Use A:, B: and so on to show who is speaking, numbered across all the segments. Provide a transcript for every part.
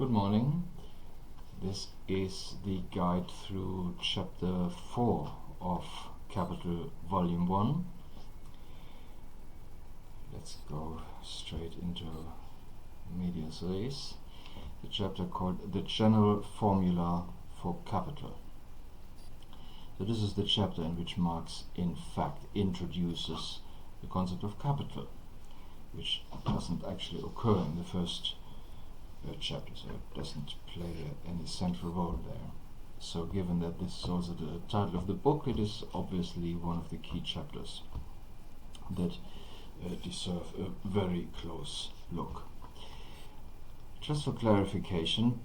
A: Good morning. This is the guide through chapter 4 of Capital Volume 1. Let's go straight into medias res. The chapter called The General Formula for Capital. So this is the chapter in which Marx in fact introduces the concept of capital, which doesn't actually occur in the first chapter, so it doesn't play any central role there. So given that this is also the title of the book, it is obviously one of the key chapters that deserve a very close look. Just for clarification,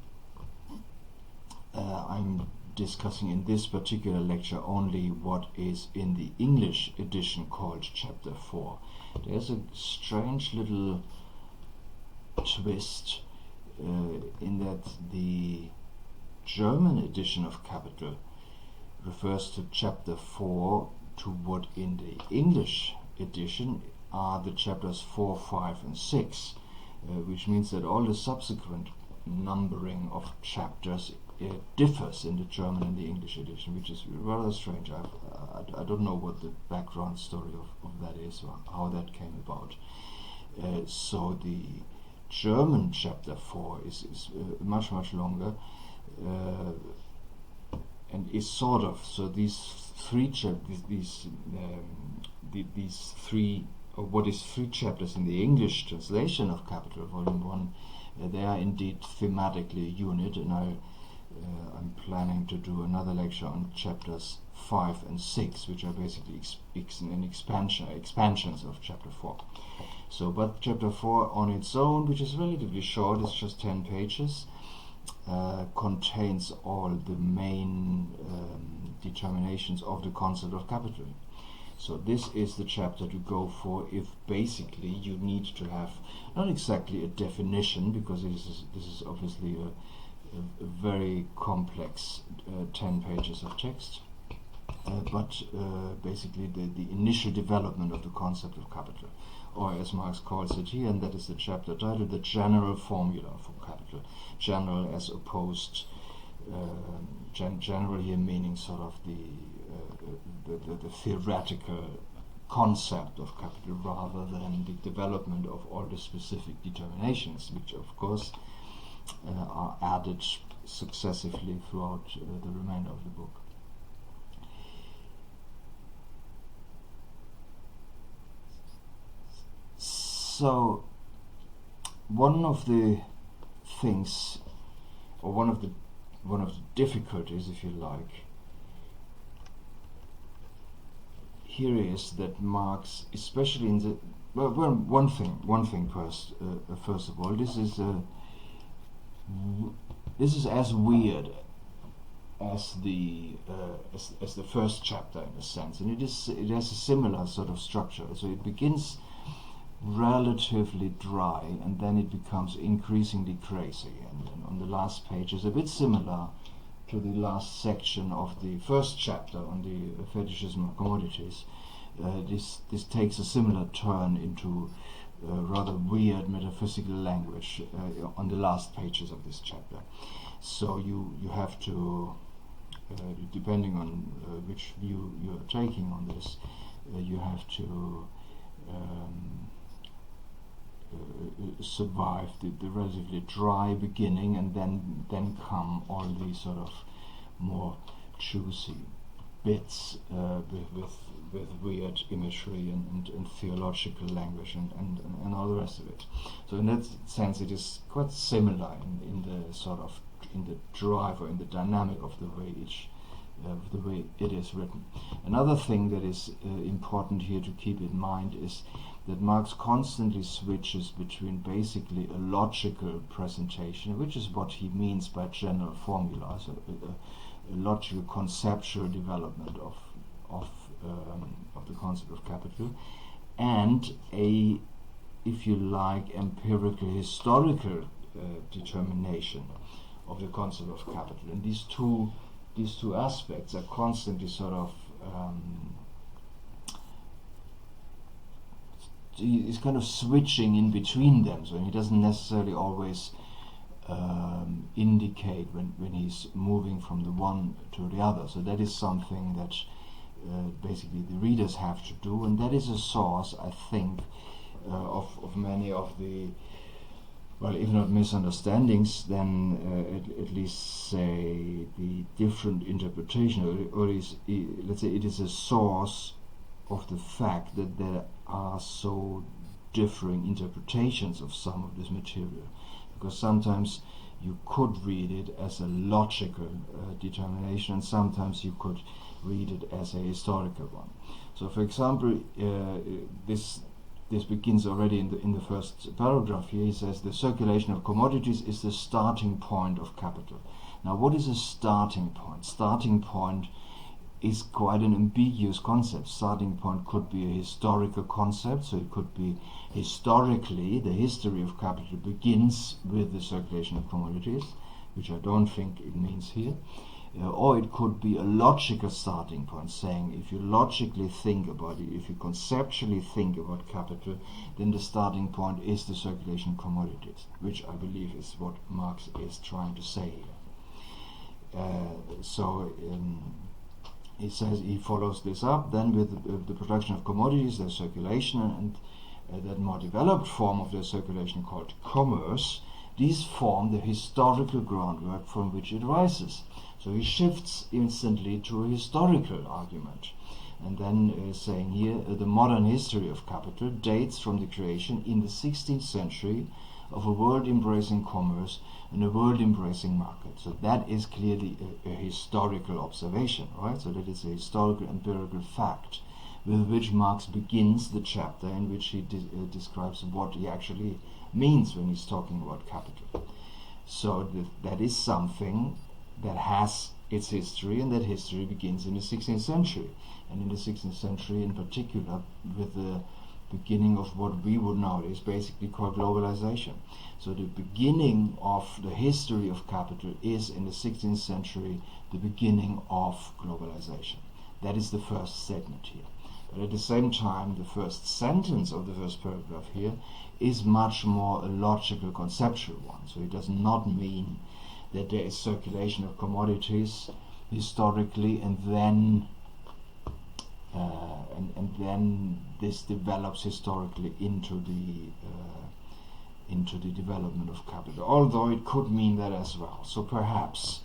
A: I'm discussing in this particular lecture only what is in the English edition called chapter 4. There's a strange little twist in that the German edition of Capital refers to chapter 4 to what in the English edition are the chapters 4, 5 and 6, which means that all the subsequent numbering of chapters differs in the German and the English edition, which is rather strange. I don't know what the background story of that is or how that came about. So the German chapter 4 is much longer and is sort of, so these three what is three chapters in the English translation of Capital Volume 1, they are indeed thematically a unit, and I'm planning to do another lecture on chapters 5 and 6, which are basically expansions of chapter 4. So, but chapter 4 on its own, which is relatively short, it's just 10 pages, contains all the main determinations of the concept of capital. So this is the chapter to go for if basically you need to have not exactly a definition, because this is obviously a very complex 10 pages of text, but basically the initial development of the concept of capital, or as Marx calls it here, and that is the chapter titled The General Formula for Capital. General as opposed, general here meaning sort of the theoretical concept of capital rather than the development of all the specific determinations, which of course are added successively throughout the remainder of the book. So one of the things, or one of the difficulties, if you like, here is that Marx, especially in the one thing first of all, this is as weird as the first chapter in a sense, and it has a similar sort of structure. So it begins relatively dry, and then it becomes increasingly crazy, and on the last page is a bit similar to the last section of the first chapter on the fetishism of commodities. This takes a similar turn into rather weird metaphysical language on the last pages of this chapter. So you have to, depending on which view you are taking on this, you have to survive the relatively dry beginning, and then come all these sort of more juicy bits with weird imagery and theological language and all the rest of it. So in that sense it is quite similar in the sort of in the drive or in the dynamic of the way it is written. Another thing that is important here to keep in mind is that Marx constantly switches between basically a logical presentation, which is what he means by general formula, so a logical conceptual development of the concept of capital, and a, if you like, empirical historical determination of the concept of capital. And these two aspects are constantly sort of he's kind of switching in between them, so he doesn't necessarily always indicate when he's moving from the one to the other. So that is something that basically the readers have to do, and that is a source, I think, of many of the, well, if not misunderstandings, then at least say the different interpretation, or let's say it is a source of the fact that there are so differing interpretations of some of this material, because sometimes you could read it as a logical determination, and sometimes you could read it as a historical one. So, for example, this begins already in the first paragraph here. He says the circulation of commodities is the starting point of capital. Now, what is a starting point? Starting point is quite an ambiguous concept. Starting point could be a historical concept, so it could be historically the history of capital begins with the circulation of commodities, which I don't think it means here. Or it could be a logical starting point, saying if you logically think about it, if you conceptually think about capital, then the starting point is the circulation of commodities, which I believe is what Marx is trying to say here. He says he follows this up then with the production of commodities, their circulation, and that more developed form of their circulation called commerce. These form the historical groundwork from which it rises. So he shifts instantly to a historical argument, and then saying here the modern history of capital dates from the creation in the 16th century of a world-embracing commerce and a world-embracing market. So that is clearly a historical observation, right? So that is a historical empirical fact with which Marx begins the chapter in which he describes what he actually means when he's talking about capital. So that is something that has its history, and that history begins in the 16th century, and in the 16th century in particular with the beginning of what we would nowadays basically call globalization. So the beginning of the history of capital is in the 16th century, the beginning of globalization. That is the first statement here. But at the same time, the first sentence of the first paragraph here is much more a logical, conceptual one. So it does not mean that there is circulation of commodities historically, and then this develops historically into the development of capital. Although it could mean that as well. So perhaps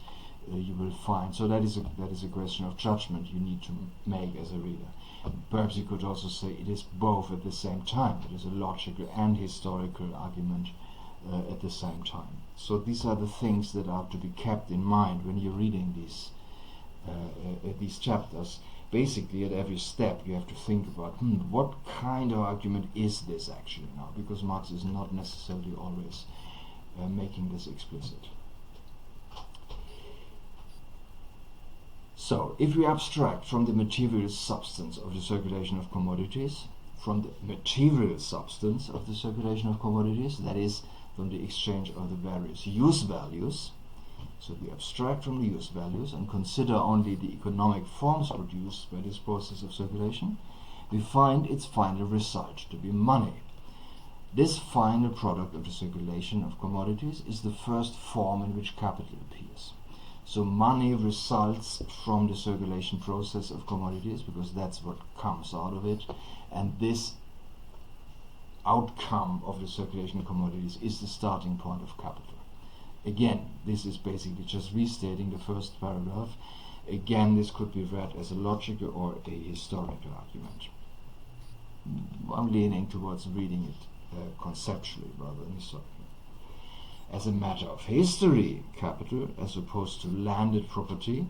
A: you will find. So that is a question of judgment you need to make as a reader. Perhaps you could also say it is both at the same time. It is a logical and historical argument at the same time. So these are the things that are to be kept in mind when you're reading these chapters. Basically, at every step, you have to think about what kind of argument is this actually now, because Marx is not necessarily always making this explicit. So, if we abstract from the material substance of the circulation of commodities, that is, from the exchange of the various use values, so we abstract from the use values and consider only the economic forms produced by this process of circulation, we find its final result to be money. This final product of the circulation of commodities is the first form in which capital appears. So money results from the circulation process of commodities, because that's what comes out of it, and this outcome of the circulation of commodities is the starting point of capital. Again, this is basically just restating the first paragraph. Again, this could be read as a logical or a historical argument. I'm leaning towards reading it conceptually rather than historically. As a matter of history, capital, as opposed to landed property,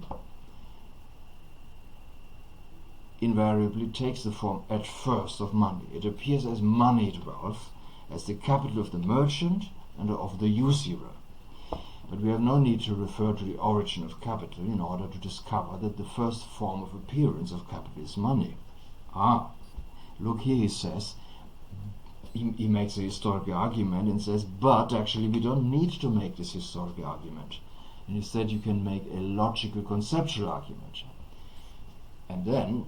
A: invariably takes the form at first of money. It appears as moneyed wealth, as the capital of the merchant and of the usurer. But we have no need to refer to the origin of capital in order to discover that the first form of appearance of capital is money. Look here, he says, he makes a historical argument and says, but actually we don't need to make this historical argument. And instead you can make a logical, conceptual argument. And then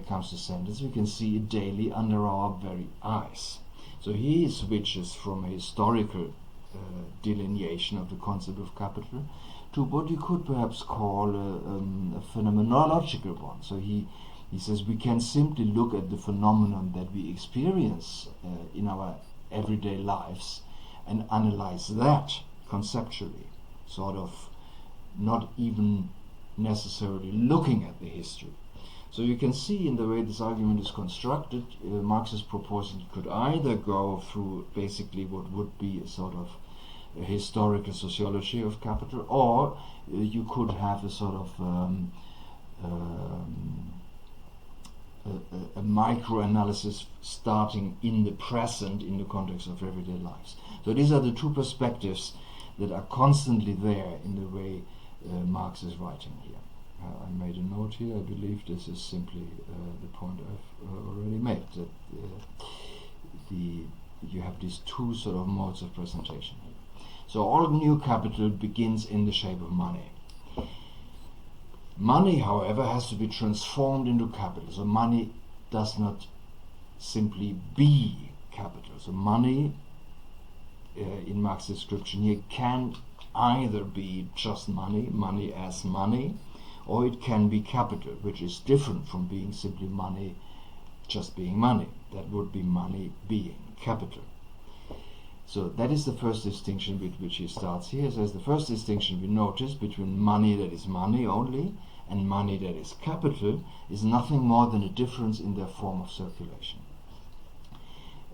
A: comes the sentence, we can see it daily under our very eyes. So he switches from a historical delineation of the concept of capital to what you could perhaps call a phenomenological one. So he says we can simply look at the phenomenon that we experience in our everyday lives and analyze that conceptually, sort of not even necessarily looking at the history. So you can see in the way this argument is constructed, Marx is proposing you could either go through basically what would be a sort of a historical sociology of capital, or you could have a sort of a micro-analysis starting in the present in the context of everyday lives. So these are the two perspectives that are constantly there in the way Marx is writing here. I made a note here. I believe this is simply the point I've already made, that you have these two sort of modes of presentation here. So all new capital begins in the shape of money. Money, however, has to be transformed into capital. So money does not simply be capital. So money, in Marx's description here, can either be just money, money as money, or it can be capital, which is different from being simply money, just being money. That would be money being capital. So that is the first distinction with which he starts here. He says the first distinction we notice between money that is money only and money that is capital is nothing more than a difference in their form of circulation.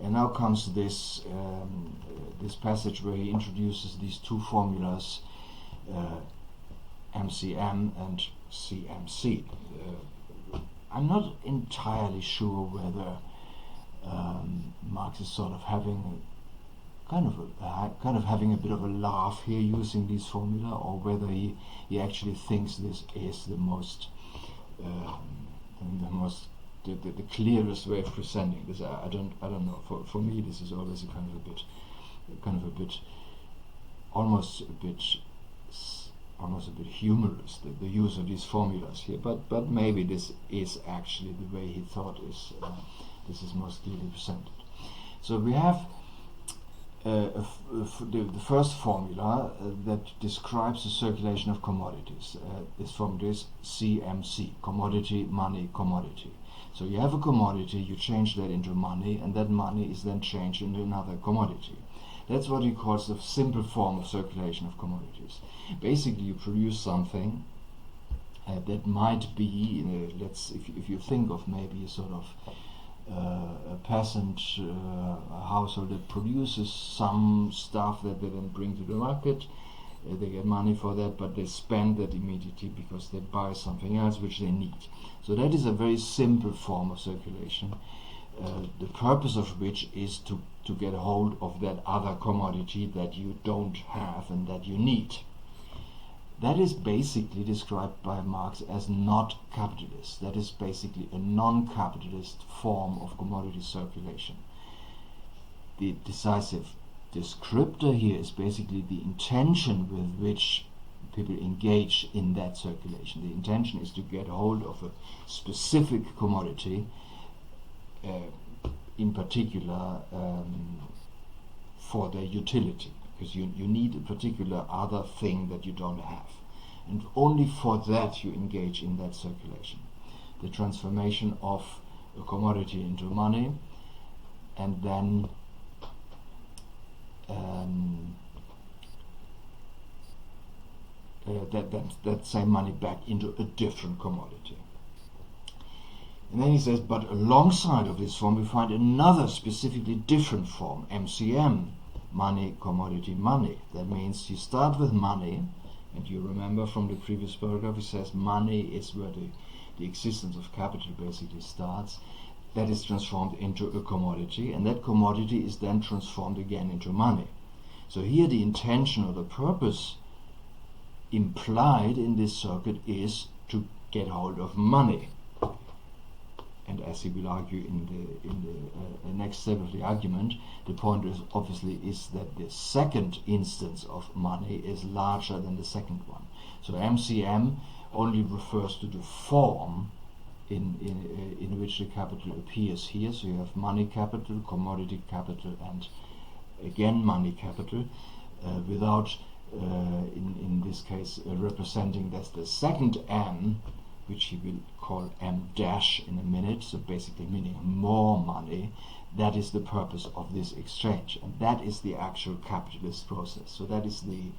A: And now comes this this passage where he introduces these two formulas, MCM and CMC. I'm not entirely sure whether Marx is sort of having kind of having a bit of a laugh here using these formula, or whether he actually thinks this is the most the clearest way of presenting this. I don't know. For me, this is always a kind of a bit almost a bit humorous, the use of these formulas here. But maybe this is actually the way he thought this is most clearly presented. So we have the first formula that describes the circulation of commodities. This formula is CMC, commodity, money, commodity. So you have a commodity, you change that into money, and that money is then changed into another commodity. That's what he calls the simple form of circulation of commodities. Basically, you produce something that might be, if you think of maybe a sort of a peasant household that produces some stuff that they then bring to the market. They get money for that, but they spend that immediately because they buy something else which they need. So that is a very simple form of circulation, the purpose of which is to get hold of that other commodity that you don't have and that you need. That is basically described by Marx as not capitalist. That is basically a non-capitalist form of commodity circulation. The decisive descriptor here is basically the intention with which people engage in that circulation. The intention is to get hold of a specific commodity, in particular for their utility, because you need a particular other thing that you don't have, and only for that you engage in that circulation, the transformation of a commodity into money, and then that same money back into a different commodity. And then he says, but alongside of this form we find another specifically different form, MCM, money, commodity, money. That means you start with money, and you remember from the previous paragraph, he says money is where the existence of capital basically starts. That is transformed into a commodity, and that commodity is then transformed again into money. So here the intention or the purpose implied in this circuit is to get hold of money. And as he will argue in the next step of the argument, the point is obviously is that the second instance of money is larger than the second one. So MCM only refers to the form in which the capital appears here. So you have money capital, commodity capital, and again money capital. without, in this case, representing that the second M, which he will call M dash in a minute, so basically meaning more money. That is the purpose of this exchange, and that is the actual capitalist process. So that is the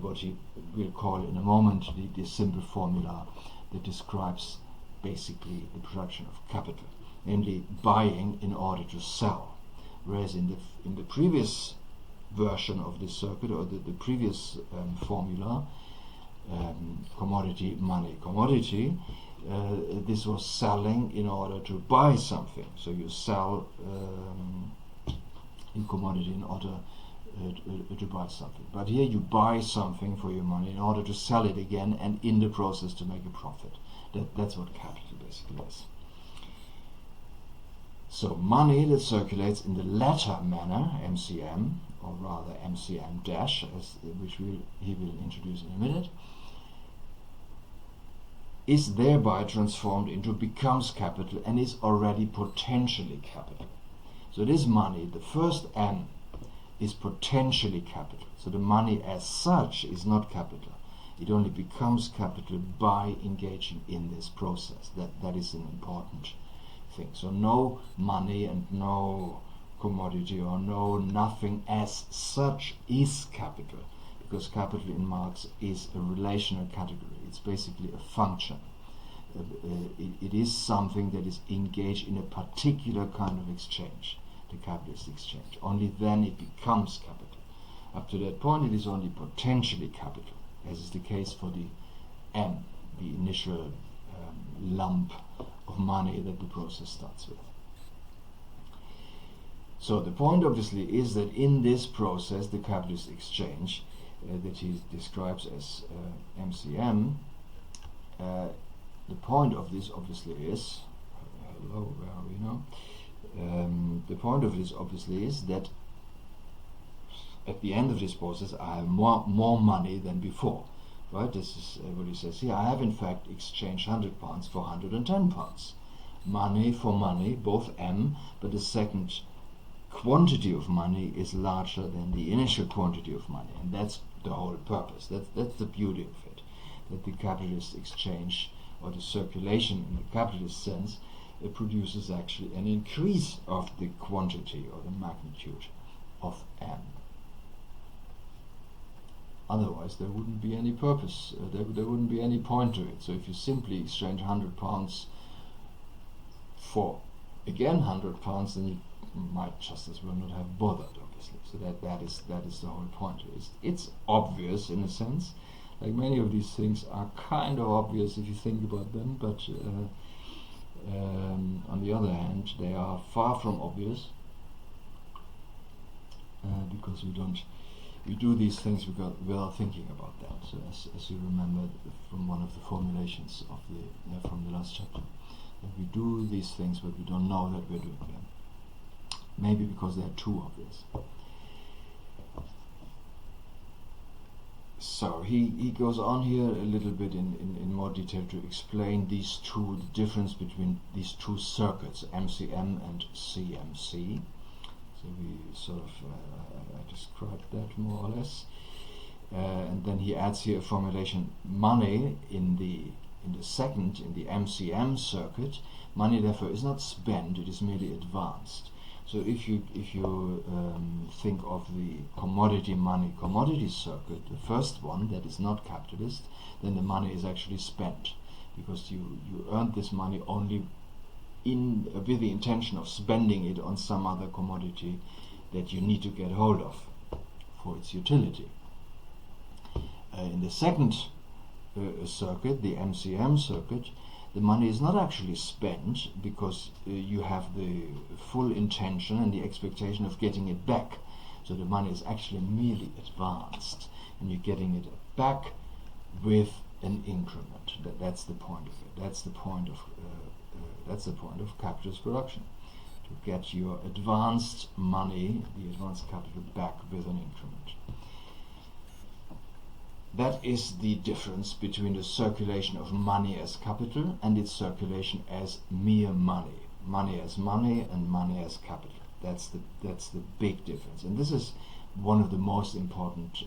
A: what he will call in a moment the simple formula that describes basically the production of capital, namely buying in order to sell. Whereas in the previous version of this circuit, or the previous formula, commodity, money, commodity, this was selling in order to buy something. So you sell in commodity in order to buy something. But here you buy something for your money in order to sell it again, and in the process to make a profit. That's what capital basically is. So money that circulates in the latter manner, MCM, or rather MCM dash, which he will introduce in a minute, is thereby transformed into becomes capital and is already potentially capital. So this money, the first M, is potentially capital. So the money as such is not capital. It only becomes capital by engaging in this process. That is an important thing. So no money and no commodity or no nothing as such is capital, because capital in Marx is a relational category. It's basically a function. It is something that is engaged in a particular kind of exchange, the capitalist exchange. Only then it becomes capital. Up to that point it is only potentially capital, as is the case for the M, the initial lump of money that the process starts with. So the point obviously is that in this process, the capitalist exchange that he describes as MCM, the point of this obviously is, hello, where are we now? The point of this obviously is that at the end of this process I have more money than before. Right? This is what he says here. I have in fact exchanged £100 for £110. Money for money, both M, but the second quantity of money is larger than the initial quantity of money, and that's the whole purpose. That's the beauty of it, that the capitalist exchange, or the circulation in the capitalist sense, it produces actually an increase of the quantity or the magnitude of M. Otherwise there wouldn't be any purpose, there wouldn't be any point to it. So if you simply exchange £100 for again £100, then you might just as well not have bothered, obviously. So that is the whole point. It's obvious in a sense, like many of these things are kind of obvious if you think about them, but on the other hand they are far from obvious, because we do these things without thinking about them. So as you remember from one of the formulations of from the last chapter, that we do these things but we don't know that we're doing them. Maybe because they're too obvious. So he goes on here a little bit in more detail to explain the difference between these two circuits, MCM and CMC. So we sort of I described that more or less, and then he adds here a formulation: money in the MCM circuit, money therefore is not spent; it is merely advanced. So if you think of the commodity circuit, the first one that is not capitalist, then the money is actually spent, because you earned this money only with the intention of spending it on some other commodity that you need to get hold of for its utility. In the second circuit, the MCM circuit, the money is not actually spent, because you have the full intention and the expectation of getting it back. So the money is actually merely advanced, and you're getting it back with an increment. That's the point of it. That's the point of capitalist production, to get your advanced money, the advanced capital, back with an increment. That is the difference between the circulation of money as capital and its circulation as mere money. Money as money and money as capital. That's the big difference. And this is one of the most important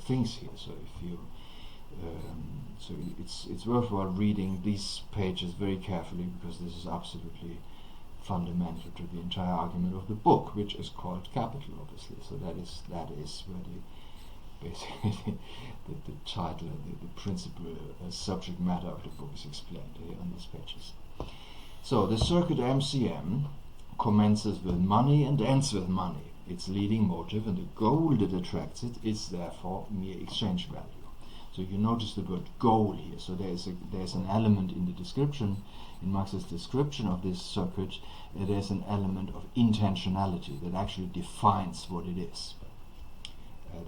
A: things here. So if you so it's worthwhile reading these pages very carefully, because this is absolutely fundamental to the entire argument of the book, which is called Capital, obviously. So that is where basically the title, the principal subject matter of the book is explained here on these pages. So the circuit MCM commences with money and ends with money. Its leading motive and the goal that attracts it is therefore mere exchange value. So you notice the word goal here. So there's an element in the description, in Marx's description of this circuit, there's an element of intentionality that actually defines what it is.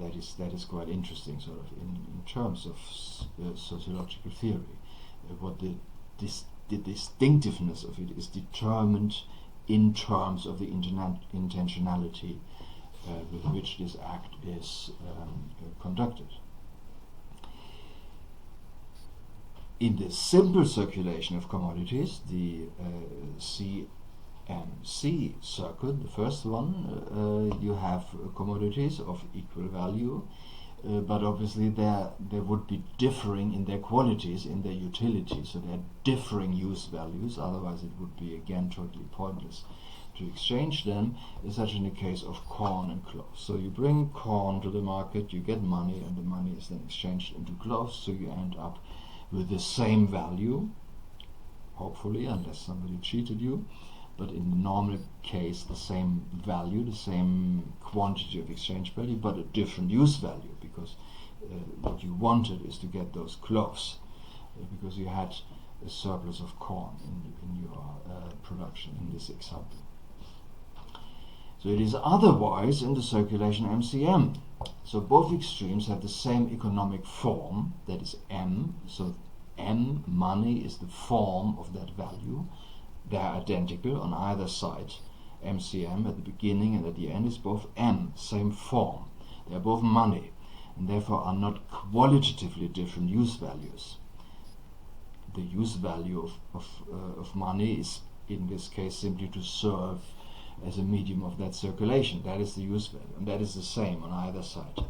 A: That is quite interesting, sort of in terms of sociological theory. What the distinctiveness of it is determined in terms of the intentionality with which this act is conducted. In the simple circulation of commodities, the CMC circuit, the first one, you have commodities of equal value, but obviously they would be differing in their qualities, in their utility, so they're differing use values, otherwise it would be again totally pointless to exchange them, such in the case of corn and cloth. So you bring corn to the market, you get money, and the money is then exchanged into cloth, so you end up with the same value, hopefully, unless somebody cheated you, but in the normal case the same value, the same quantity of exchange value, but a different use value, because what you wanted is to get those cloths, because you had a surplus of corn in your production in this example. So it is otherwise in the circulation MCM. So both extremes have the same economic form, that is M. So M, money, is the form of that value. They are identical on either side. MCM at the beginning and at the end is both M, same form. They are both money, and therefore are not qualitatively different use values. The use value of money is in this case simply to serve as a medium of that circulation. That is the use value, and that is the same on either side.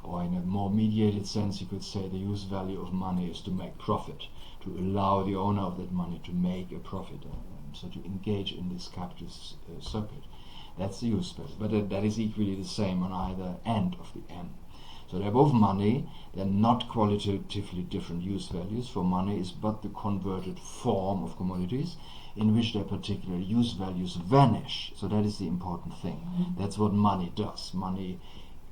A: Or in a more mediated sense, you could say the use value of money is to make profit, to allow the owner of that money to make a profit, so to engage in this capitalist circuit. That's the use value, but that is equally the same on either end of the M. So they're both money, they're not qualitatively different use values, for money is but the converted form of commodities in which their particular use values vanish. So that is the important thing. That's what money does. Money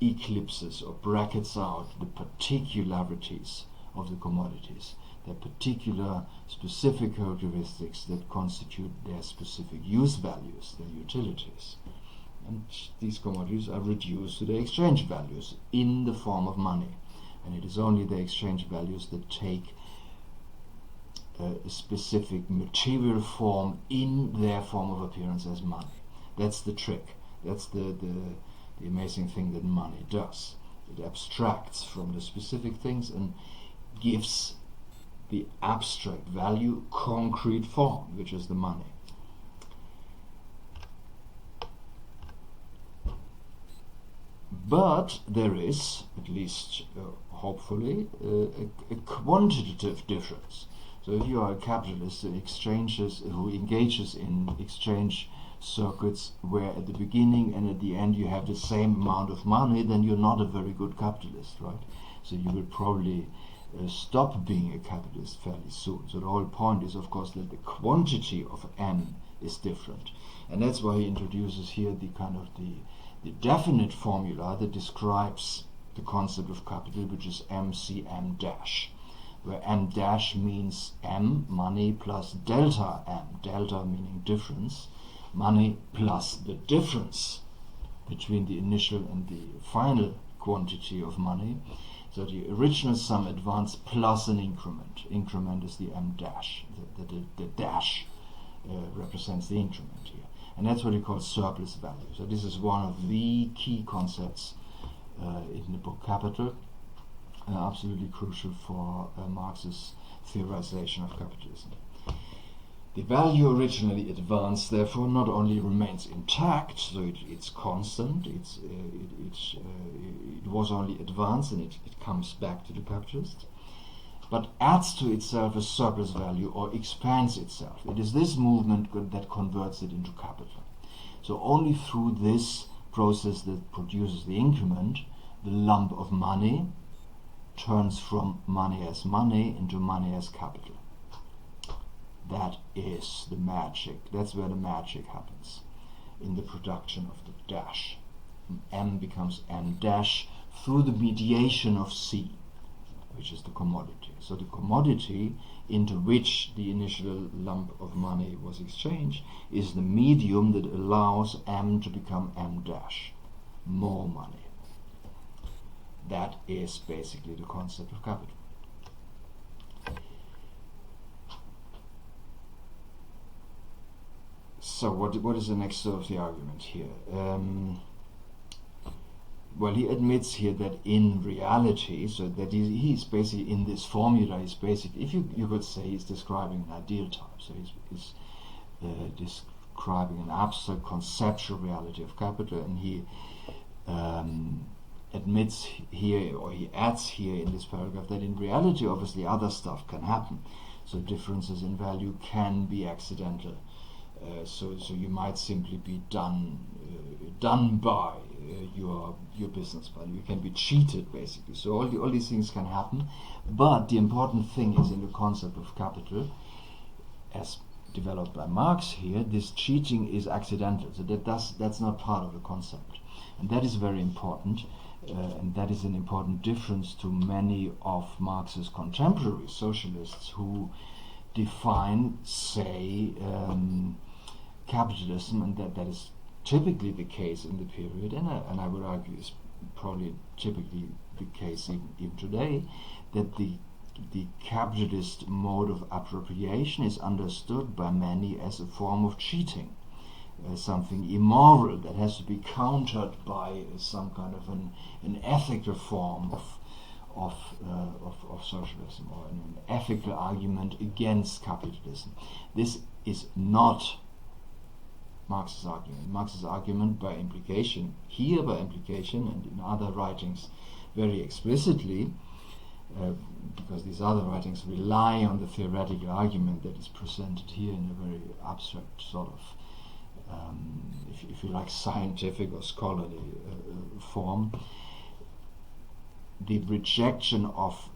A: eclipses or brackets out the particularities of the commodities, their particular specific characteristics that constitute their specific use values, their utilities. And these commodities are reduced to their exchange values in the form of money. And it is only the exchange values that take a specific material form in their form of appearance as money. That's the trick. That's the amazing thing that money does. It abstracts from the specific things and gives the abstract value concrete form, which is the money. But there is, at least hopefully, a quantitative difference. So if you are a capitalist who engages in exchange circuits where at the beginning and at the end you have the same amount of money, then you're not a very good capitalist, right? So you will probably stop being a capitalist fairly soon. So the whole point is, of course, that the quantity of M is different. And that's why he introduces here the kind of the definite formula that describes the concept of capital, which is MCM dash, where M dash means M, money, plus delta M, delta meaning difference, money plus the difference between the initial and the final quantity of money. So the original sum advance plus an increment. Increment is the M dash. The dash represents the increment here. And that's what he calls surplus value. So this is one of the key concepts in the book Capital, absolutely crucial for Marx's theorization of capitalism. The value originally advanced, therefore, not only remains intact, so it's constant, it was only advanced and it comes back to the capitalist, but adds to itself a surplus value or expands itself. It is this movement that converts it into capital. So only through this process that produces the increment, the lump of money turns from money into money as capital. That is the magic. That's where the magic happens, in the production of the dash. M becomes M dash through the mediation of C, which is the commodity. So the commodity into which the initial lump of money was exchanged is the medium that allows M to become M dash, more money. That is basically the concept of capital. So what is the next sort of the argument here? Well, he admits here that in reality, so that he's basically in this formula, he's basically, if you could say, he's describing an ideal type. So he's describing an abstract conceptual reality of capital, and he admits here, or he adds here in this paragraph, that in reality, obviously, other stuff can happen. So differences in value can be accidental. So you might simply be done by your business value. You can be cheated, basically. So all these things can happen. But the important thing is, in the concept of capital, as developed by Marx here, this cheating is accidental. So that's not part of the concept, and that is very important. And that is an important difference to many of Marx's contemporary socialists who define, say, capitalism, and that is typically the case in the period, and I would argue is probably typically the case even today, that the capitalist mode of appropriation is understood by many as a form of cheating, something immoral that has to be countered by some kind of an ethical form of socialism, or an ethical argument against capitalism. This is not Marx's argument. Marx's argument, by implication, and in other writings very explicitly, because these other writings rely on the theoretical argument that is presented here in a very abstract sort of, if you like, scientific or scholarly form. The rejection of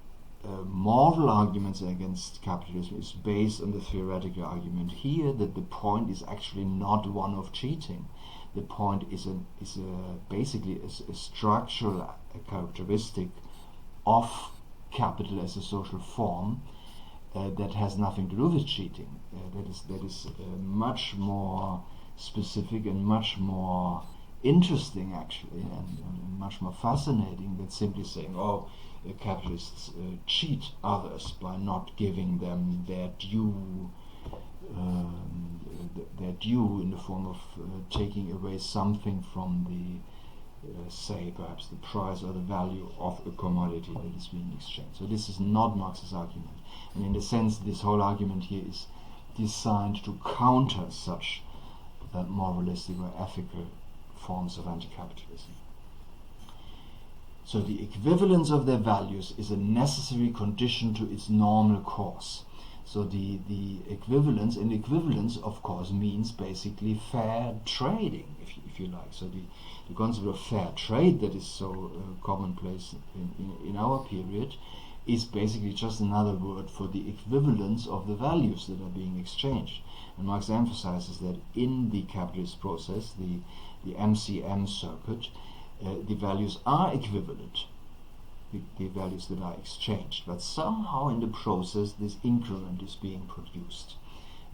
A: moral arguments against capitalism is based on the theoretical argument here that the point is actually not one of cheating. The point is basically a structural characteristic of capital as a social form that has nothing to do with cheating. That is much more specific and much more interesting, actually, and much more fascinating than simply saying, capitalists cheat others by not giving them their due in the form of taking away something from the, say, perhaps the price or the value of a commodity that is being exchanged. So this is not Marx's argument. And in a sense, this whole argument here is designed to counter such moralistic or ethical forms of anti-capitalism. So the equivalence of their values is a necessary condition to its normal course. So the equivalence, and equivalence of course means basically fair trading, if you like. So the concept of fair trade that is so commonplace in our period is basically just another word for the equivalence of the values that are being exchanged. And Marx emphasizes that in the capitalist process, the MCM circuit, the values are equivalent, the values that are exchanged, but somehow in the process this increment is being produced,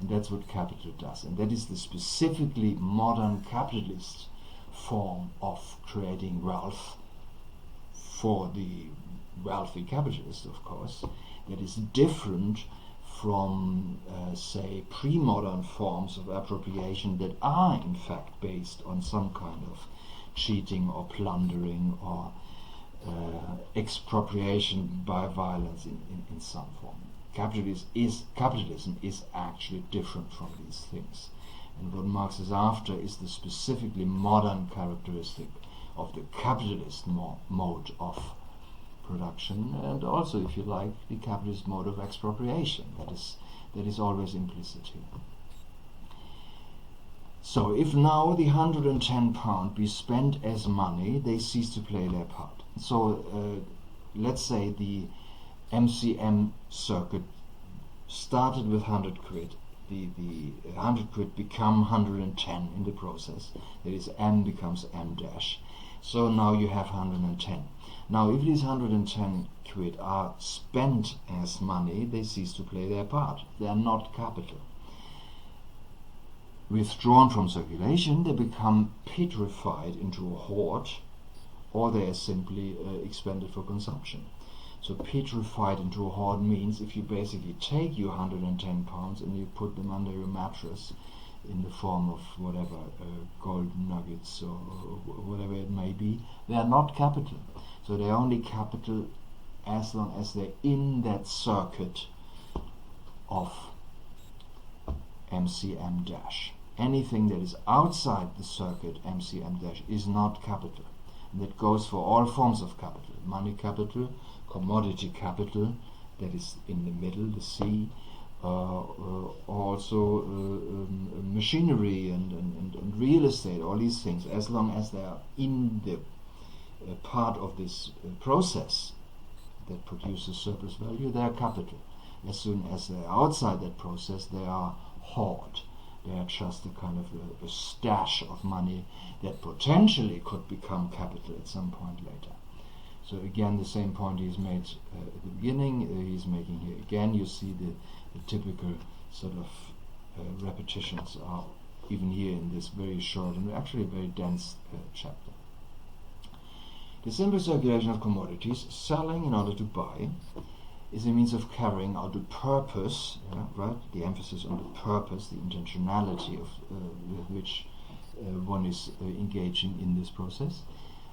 A: and that's what capital does, and that is the specifically modern capitalist form of creating wealth for the wealthy capitalist, of course, that is different from, say, pre-modern forms of appropriation that are in fact based on some kind of cheating or plundering or expropriation by violence in some form. capitalism is actually different from these things. And what Marx is after is the specifically modern characteristic of the capitalist mode of production, and also, if you like, the capitalist mode of expropriation that is always implicit here. So if now the £110 be spent as money, they cease to play their part. So let's say the MCM circuit started with 100 quid. The 100 quid become 110 in the process. That is, M becomes M dash. So now you have 110. Now if these 110 quid are spent as money, they cease to play their part. They are not capital. Withdrawn from circulation, they become petrified into a hoard, or they are simply expended for consumption. So petrified into a hoard means if you basically take your £110 and you put them under your mattress in the form of whatever, gold nuggets or whatever it may be, they are not capital. So they are only capital as long as they're in that circuit of MCM dash. Anything that is outside the circuit MCM dash is not capital. And that goes for all forms of capital: money capital, commodity capital, that is in the middle, the C, also machinery and real estate, all these things. As long as they are in the part of this process that produces surplus value, they are capital. As soon as they are outside that process, they are hoard. They are just a kind of a stash of money that potentially could become capital at some point later. So again, the same point he's made at the beginning, he's making here again. You see the typical sort of repetitions are even here in this very short and actually very dense chapter. The simple circulation of commodities, selling in order to buy, is a means of carrying out the purpose, right? The emphasis on the purpose, the intentionality of with which one is engaging in this process,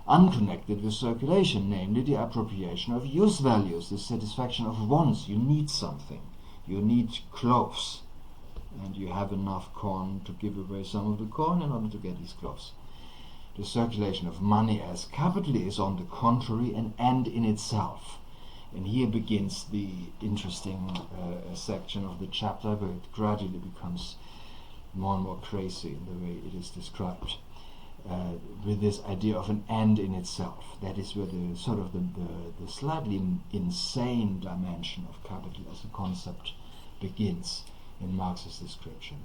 A: unconnected with circulation, namely the appropriation of use values, the satisfaction of wants. You need something, you need clothes, and you have enough corn to give away some of the corn in order to get these clothes. The circulation of money as capital is, on the contrary, an end in itself. And here begins the interesting section of the chapter, where it gradually becomes more and more crazy in the way it is described, with this idea of an end in itself. That is where the sort of the slightly insane dimension of capital as a concept begins in Marx's description.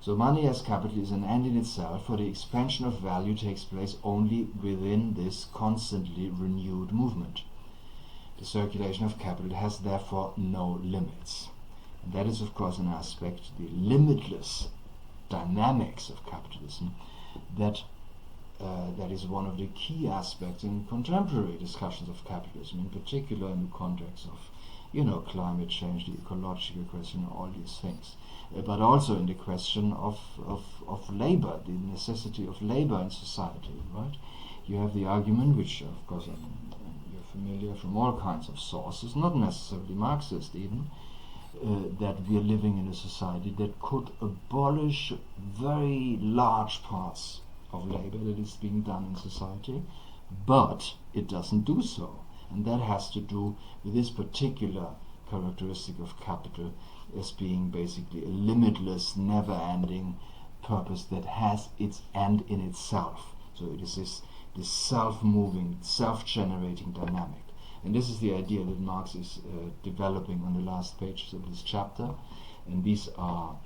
A: So money as capital is an end in itself, for the expansion of value takes place only within this constantly renewed movement. The circulation of capital has therefore no limits. And that is, of course, an aspect, the limitless dynamics of capitalism, that is one of the key aspects in contemporary discussions of capitalism, in particular in the context of, climate change, the ecological question, all these things, but also in the question of labor, the necessity of labor in society, right? You have the argument, which, of course, you're familiar from all kinds of sources, not necessarily Marxist even, that we are living in a society that could abolish very large parts of labor that is being done in society, but it doesn't do so. And that has to do with this particular characteristic of capital as being basically a limitless, never-ending purpose that has its end in itself. So it is this self-moving, self-generating dynamic. And this is the idea that Marx is developing on the last pages of this chapter. And these are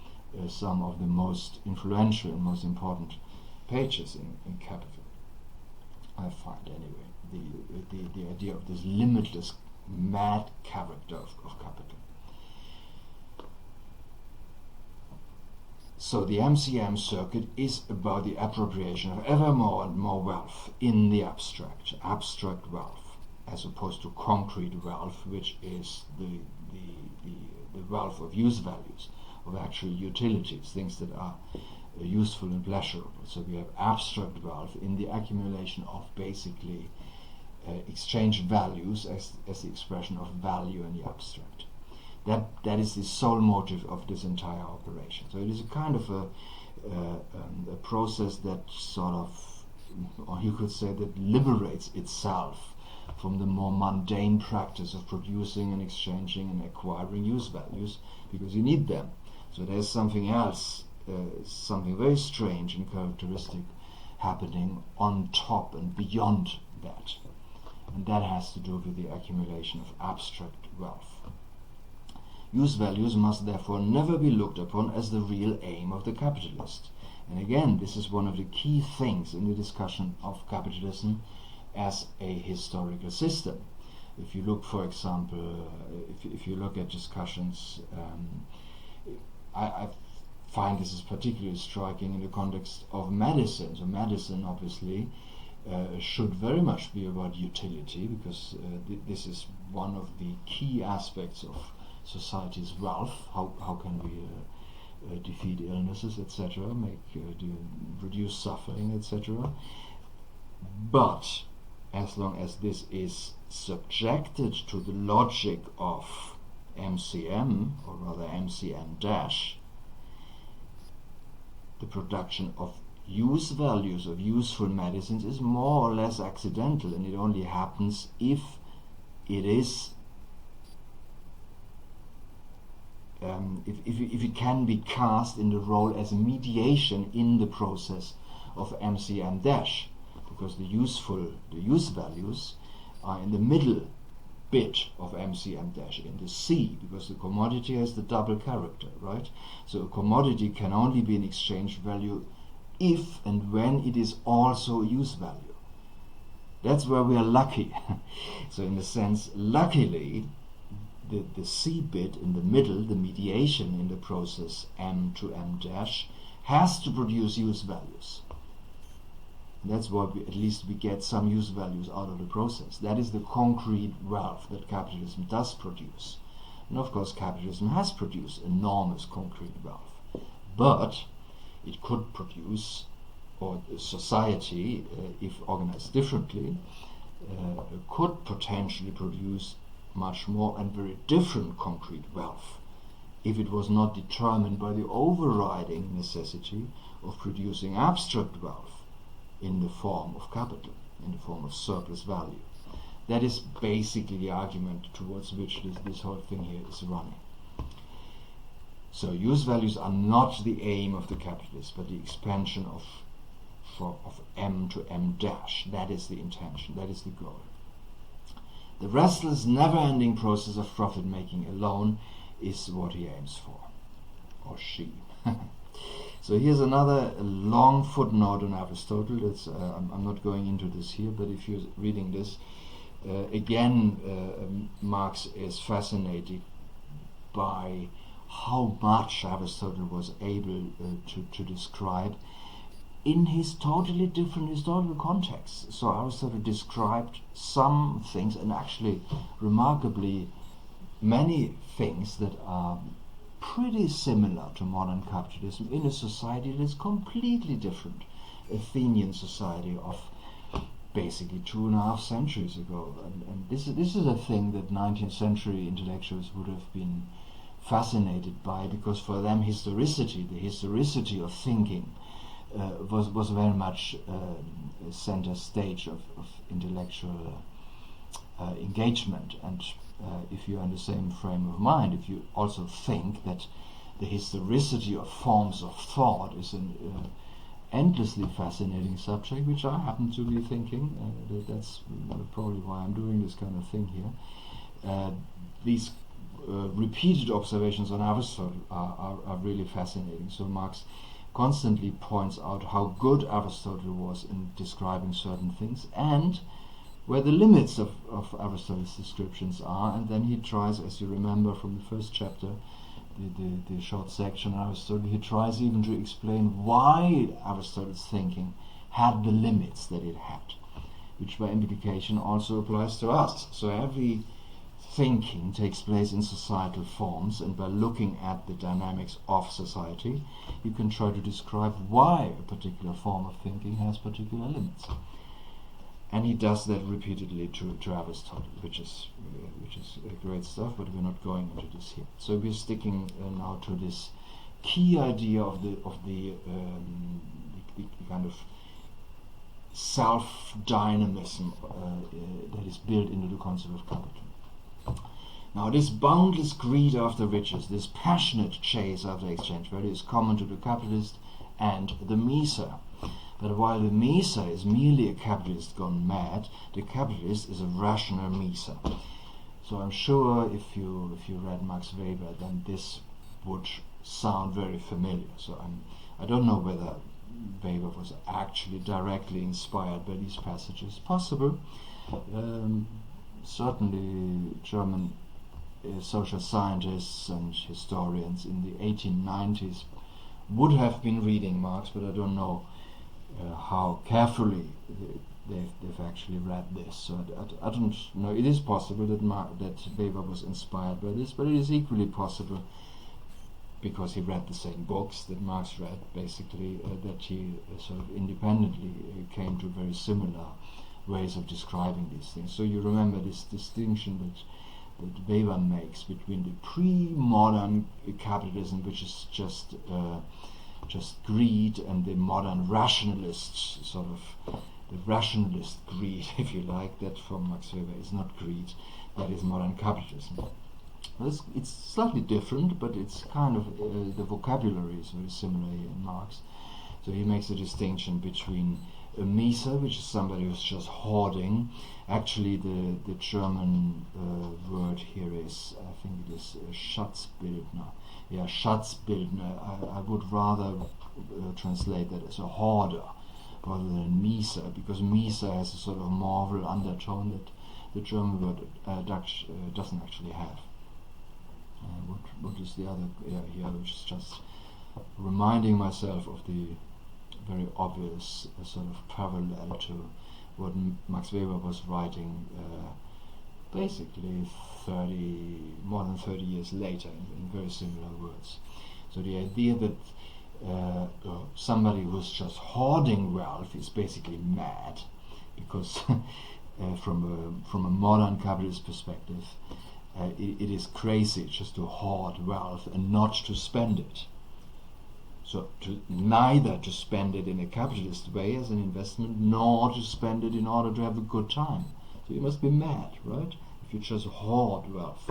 A: some of the most influential and most important pages in Capital, I find anyway. The idea of this limitless, mad character of capital. So the MCM circuit is about the appropriation of ever more and more wealth in the abstract wealth, as opposed to concrete wealth, which is the wealth of use values, of actual utilities, things that are useful and pleasurable. So we have abstract wealth in the accumulation of basically exchange values as the expression of value in the abstract. That is the sole motive of this entire operation. So it is a kind of a process that sort of, or you could say, that liberates itself from the more mundane practice of producing and exchanging and acquiring use values, because you need them. So there's something else, something very strange and characteristic happening on top and beyond that. And that has to do with the accumulation of abstract wealth. Use values must therefore never be looked upon as the real aim of the capitalist. And again, this is one of the key things in the discussion of capitalism as a historical system. If you look, for example, if you look at discussions, I find this is particularly striking in the context of medicine. So medicine, obviously, should very much be about utility, because this is one of the key aspects of society's wealth. How can we defeat illnesses, etc., reduce suffering, etc. But as long as this is subjected to the logic of MCM, or rather MCM dash, the production of use values of useful medicines is more or less accidental, and it only happens if it is if it can be cast in the role as a mediation in the process of MCM dash, because the use values are in the middle bit of MCM dash, in the C, because the commodity has the double character, right? So a commodity can only be an exchange value if and when it is also a use value. That's where we are lucky. So in a sense, luckily, the C bit in the middle, the mediation in the process M to M dash, has to produce use values. And that's why at least we get some use values out of the process. That is the concrete wealth that capitalism does produce. And of course capitalism has produced enormous concrete wealth. But it could produce, or society, if organized differently, could potentially produce much more and very different concrete wealth if it was not determined by the overriding necessity of producing abstract wealth in the form of capital, in the form of surplus value. That is basically the argument towards which this whole thing here is running. So use values are not the aim of the capitalist, but the expansion of M to M dash. That is the intention, that is the goal. The restless, never-ending process of profit-making alone is what he aims for, or she. So here's another long footnote on Aristotle. I'm not going into this here, but if you're reading this, again, Marx is fascinated by how much Aristotle was able to describe in his totally different historical context. So Aristotle described some things, and actually remarkably many things, that are pretty similar to modern capitalism in a society that is completely different. Athenian society of basically 2.5 centuries ago. And this is a thing that 19th century intellectuals would have been fascinated by, because for them historicity, the historicity of thinking, was very much center stage of intellectual engagement. And if you're in the same frame of mind, if you also think that the historicity of forms of thought is an endlessly fascinating subject, which I happen to be thinking, that's probably why I'm doing this kind of thing here, these repeated observations on Aristotle are really fascinating. So Marx constantly points out how good Aristotle was in describing certain things, and where the limits of Aristotle's descriptions are, and then he tries, as you remember from the first chapter, the short section on Aristotle, he tries even to explain why Aristotle's thinking had the limits that it had, which by implication also applies to us. So every thinking takes place in societal forms, and by looking at the dynamics of society, you can try to describe why a particular form of thinking has particular limits. and he does that repeatedly to Aristotle, which is great stuff. But we're not going into this here. So we're sticking now to this key idea of the kind of self-dynamism that is built into the concept of capital. Now, this boundless greed after riches, this passionate chase after exchange value, is common to the capitalist and the miser. But while the miser is merely a capitalist gone mad, the capitalist is a rational miser. So I'm sure if you read Max Weber, then this would sound very familiar. So I don't know whether Weber was actually directly inspired by these passages. Possible. Certainly German social scientists and historians in the 1890s would have been reading Marx, but I don't know how carefully they've actually read this. So I don't know. It is possible that Weber was inspired by this, but it is equally possible, because he read the same books that Marx read, basically, that he sort of independently came to very similar ways of describing these things. So you remember this distinction that Weber makes between the pre-modern capitalism, which is just greed, and the modern rationalists, sort of the rationalist greed, if you like, that for Max Weber is not greed, that is modern capitalism. It's slightly different, but it's kind of the vocabulary is very similar here in Marx. So he makes a distinction between a miser, which is somebody who's just hoarding. Actually, the German word here is, I think it is Schatzbildner. Yeah, Schatzbildner. I would rather translate that as a hoarder rather than miser, because miser has a sort of moral undertone that the German word Dutch doesn't actually have. What is the other here, which is just reminding myself of the very obvious sort of parallel to what Max Weber was writing basically more than 30 years later in very similar words. So the idea that somebody who's just hoarding wealth is basically mad, because from a modern capitalist perspective, it is crazy just to hoard wealth and not to spend it. So neither to spend it in a capitalist way as an investment, nor to spend it in order to have a good time. So you must be mad, right? If you just hoard wealth.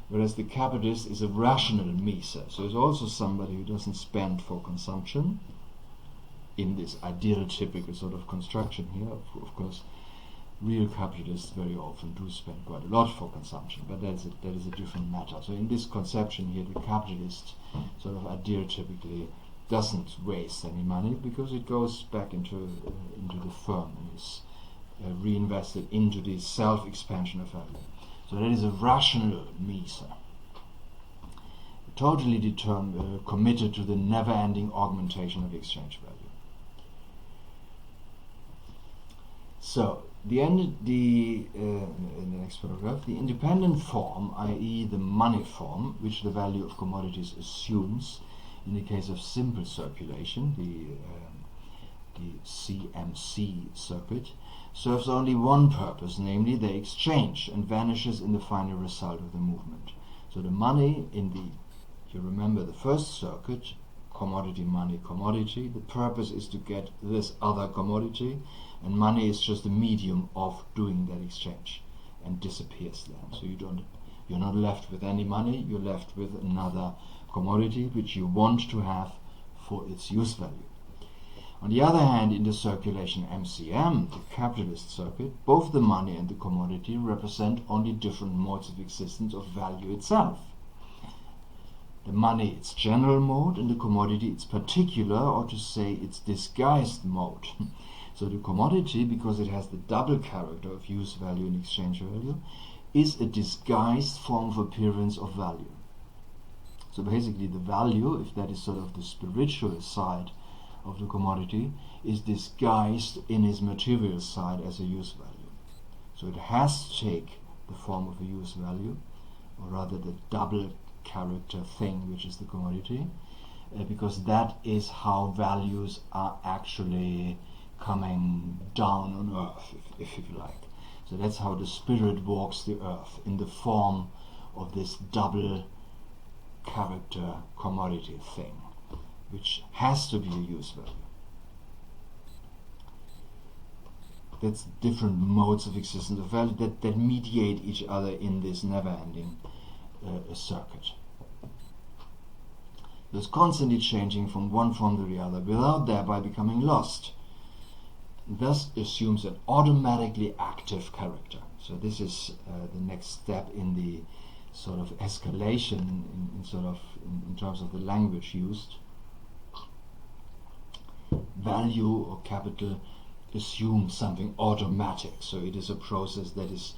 A: Whereas the capitalist is a rational miser. So it's also somebody who doesn't spend for consumption in this ideal typical sort of construction here. Of course, real capitalists very often do spend quite a lot for consumption, but that is a different matter. So in this conception here, the capitalist sort of ideotypically doesn't waste any money, because it goes back into the firm and is reinvested into the self-expansion of value. So that is a rational miser, totally committed to the never-ending augmentation of exchange value. So in the next paragraph, the independent form, i.e. the money form, which the value of commodities assumes in the case of simple circulation, the CMC circuit, serves only one purpose, namely their exchange, and vanishes in the final result of the movement. So the money you remember the first circuit, commodity, money, commodity, the purpose is to get this other commodity, and money is just a medium of doing that exchange, and disappears then. So you're not left with any money, you're left with another commodity which you want to have for its use value. On the other hand, in the circulation MCM, the capitalist circuit, both the money and the commodity represent only different modes of existence of value itself. The money its general mode, and the commodity its particular, or to say its disguised mode. So the commodity, because it has the double character of use value and exchange value, is a disguised form of appearance of value. So basically the value, if that is sort of the spiritual side of the commodity, is disguised in its material side as a use value. So it has to take the form of a use value, or rather the double character thing which is the commodity, because that is how values are actually coming down on earth, if you like. So that's how the spirit walks the earth, in the form of this double character commodity thing, which has to be a use value. That's different modes of existence of value that mediate each other in this never-ending circuit. It's constantly changing from one form to the other without thereby becoming lost. Thus assumes an automatically active character. So this is the next step in the sort of escalation in terms of the language used. Value or capital assumes something automatic. So it is a process that is,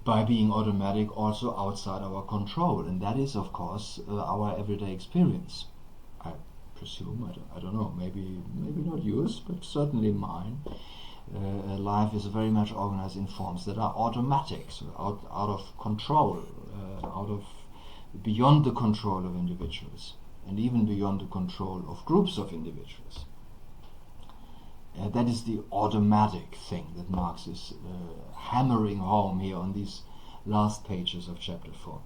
A: by being automatic, also outside our control, and that is, of course, our everyday experience. I presume, I don't know, maybe not yours, but certainly mine. Life is very much organized in forms that are automatic, so out of control, beyond the control of individuals, and even beyond the control of groups of individuals. That is the automatic thing that Marx is hammering home here on these last pages of chapter 4.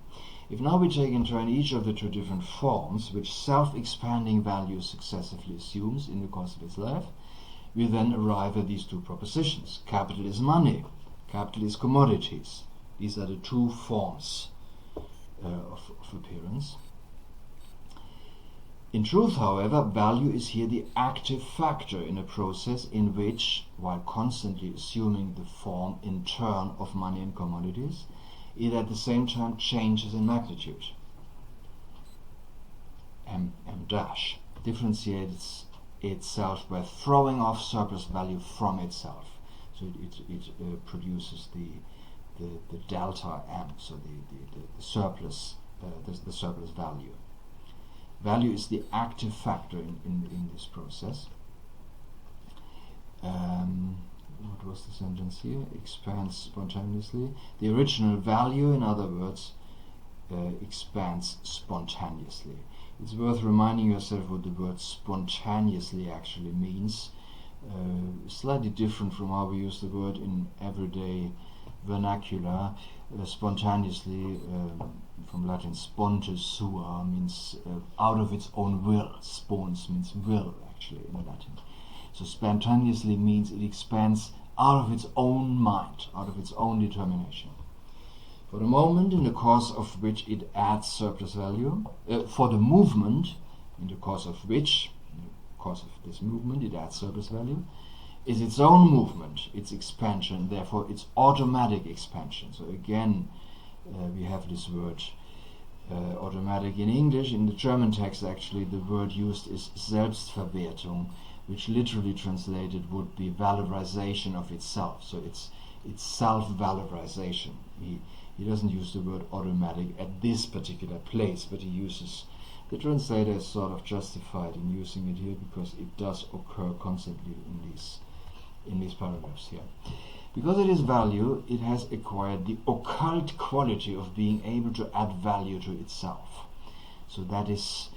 A: If now we take in turn each of the two different forms which self-expanding value successively assumes in the course of its life, we then arrive at these two propositions. Capital is money, capital is commodities. These are the two forms of appearance. In truth, however, value is here the active factor in a process in which, while constantly assuming the form in turn of money and commodities, it at the same time changes in magnitude. M dash differentiates itself by throwing off surplus value from itself. So it produces the delta M, so the surplus value. Value is the active factor in this process. What was the sentence here? Expands spontaneously. The original value, in other words, expands spontaneously. It's worth reminding yourself what the word spontaneously actually means. Slightly different from how we use the word in everyday vernacular. Spontaneously, from Latin sponte sua, means out of its own will. Spons means will, actually, in Latin. So spontaneously means it expands out of its own mind, out of its own determination. For the moment, in the course of which it adds surplus value, for the movement, in the course of which, in the course of this movement, it adds surplus value, is its own movement, its expansion, therefore its automatic expansion. So again, we have this word automatic in English. In the German text, actually, the word used is Selbstverwertung, which literally translated would be valorization of itself. So it's self-valorization. He doesn't use the word automatic at this particular place, but he uses, the translator is sort of justified in using it here because it does occur constantly in these paragraphs here. Because it is value, it has acquired the occult quality of being able to add value to itself. So that is,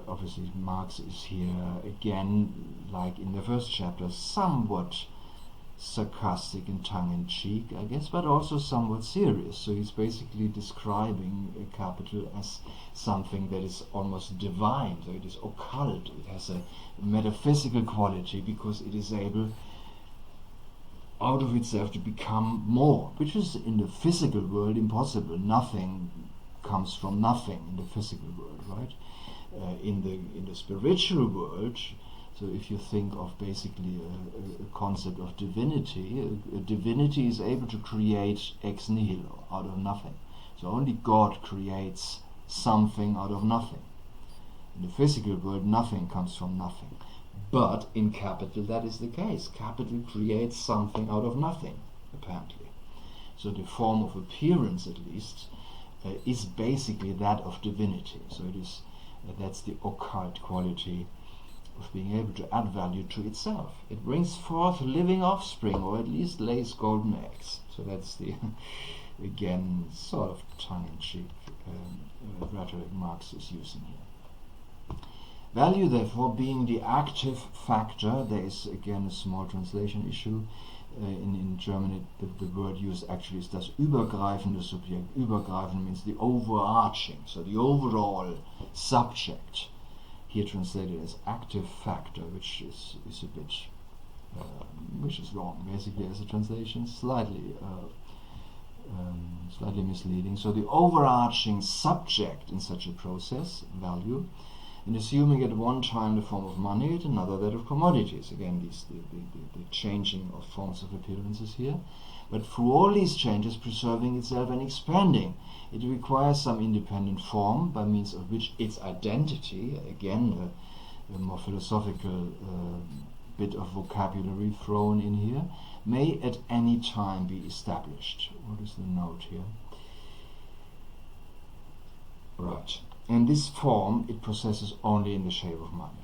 A: obviously Marx is here again, like in the first chapter, somewhat sarcastic and tongue-in-cheek, I guess, but also somewhat serious. So he's basically describing a capital as something that is almost divine. So it is occult, it has a metaphysical quality because it is able out of itself to become more, which is in the physical world impossible. Nothing comes from nothing in the physical world, right? In the spiritual world, so if you think of basically a concept of divinity, a divinity is able to create ex nihilo, out of nothing. So only God creates something out of nothing. In the physical world, nothing comes from nothing. But in capital, that is the case. Capital creates something out of nothing, apparently. So the form of appearance, at least, is basically that of divinity. So it is that's the occult quality of being able to add value to itself. It brings forth living offspring, or at least lays golden eggs. So that's the, again, sort of tongue-in-cheek rhetoric Marx is using here. Value, therefore, being the active factor. There is again a small translation issue. In German, the word used actually is das übergreifende Subjekt. Übergreifend means the overarching, so the overall subject. Here translated as active factor, which is a bit, which is wrong. Basically, as a translation, slightly misleading. So the overarching subject in such a process, value, and assuming at one time the form of money, at another that of commodities. Again, the changing of forms of appearances here. But through all these changes, preserving itself and expanding, it requires some independent form by means of which its identity, again a more philosophical bit of vocabulary thrown in here, may at any time be established. What is the note here? Right. And this form it possesses only in the shape of money.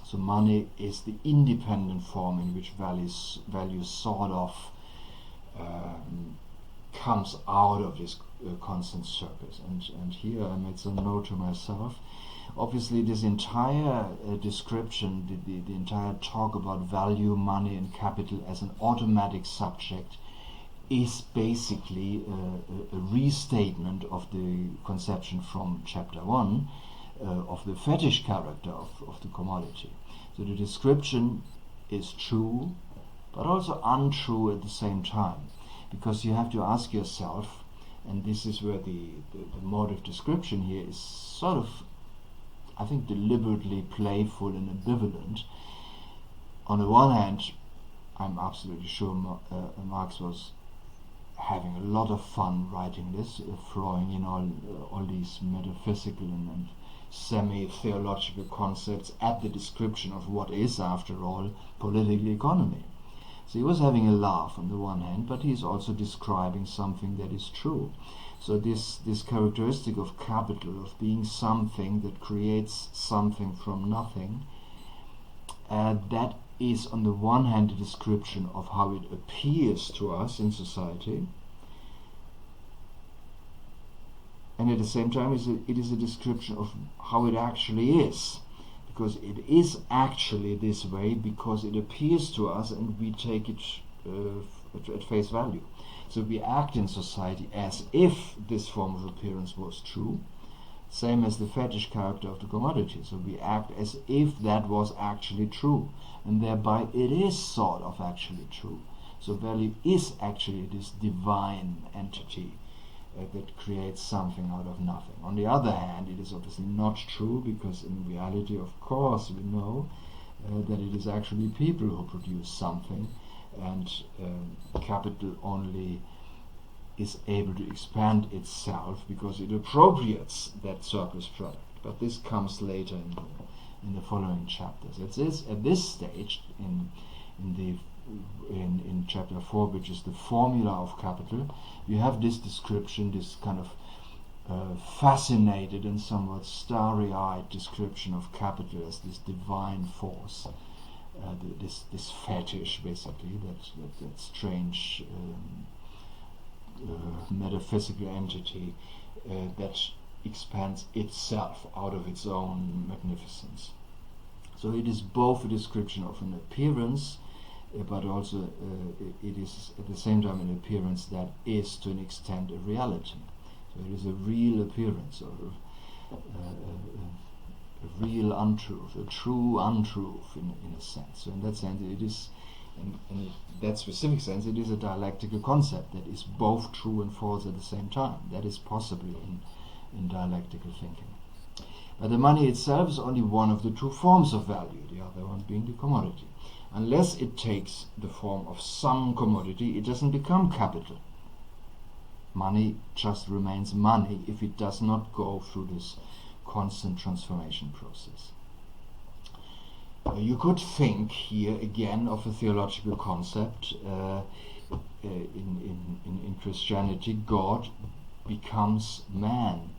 A: So money is the independent form in which value sort of comes out of this constant circus. And here I made some note to myself. Obviously, this entire description, the entire talk about value, money, and capital as an automatic subject is basically a restatement of the conception from chapter 1 of the fetish character of the commodity. So the description is true, but also untrue at the same time, because you have to ask yourself, and this is where the mode of description here is sort of, I think, deliberately playful and ambivalent. On the one hand, I'm absolutely sure Marx was having a lot of fun writing this, throwing in all these metaphysical and semi-theological concepts at the description of what is, after all, political economy. So he was having a laugh on the one hand, but he's also describing something that is true. So this characteristic of capital, of being something that creates something from nothing, that is on the one hand a description of how it appears to us in society, and at the same time it is a description of how it actually is, because it is actually this way because it appears to us and we take it at face value. So we act in society as if this form of appearance was true, same as the fetish character of the commodity. So we act as if that was actually true, and thereby it is sort of actually true. So value is actually this divine entity that creates something out of nothing. On the other hand, it is obviously not true, because in reality, of course, we know that it is actually people who produce something, and capital only is able to expand itself because it appropriates that surplus product. But this comes later in the following chapters. It is at this stage in chapter 4, which is the formula of capital, you have this description, this kind of fascinated and somewhat starry-eyed description of capital as this divine force, this fetish, basically, that strange metaphysical entity that expands itself out of its own magnificence. So it is both a description of an appearance, but also it is at the same time an appearance that is to an extent a reality. So it is a real appearance, or a real untruth, a true untruth in a sense. So in that sense it is, in that specific sense, it is a dialectical concept that is both true and false at the same time. That is possible in dialectical thinking. But the money itself is only one of the two forms of value, the other one being the commodity. Unless it takes the form of some commodity, it doesn't become capital. Money just remains money if it does not go through this constant transformation process. You could think here again of a theological concept. In Christianity, God becomes man,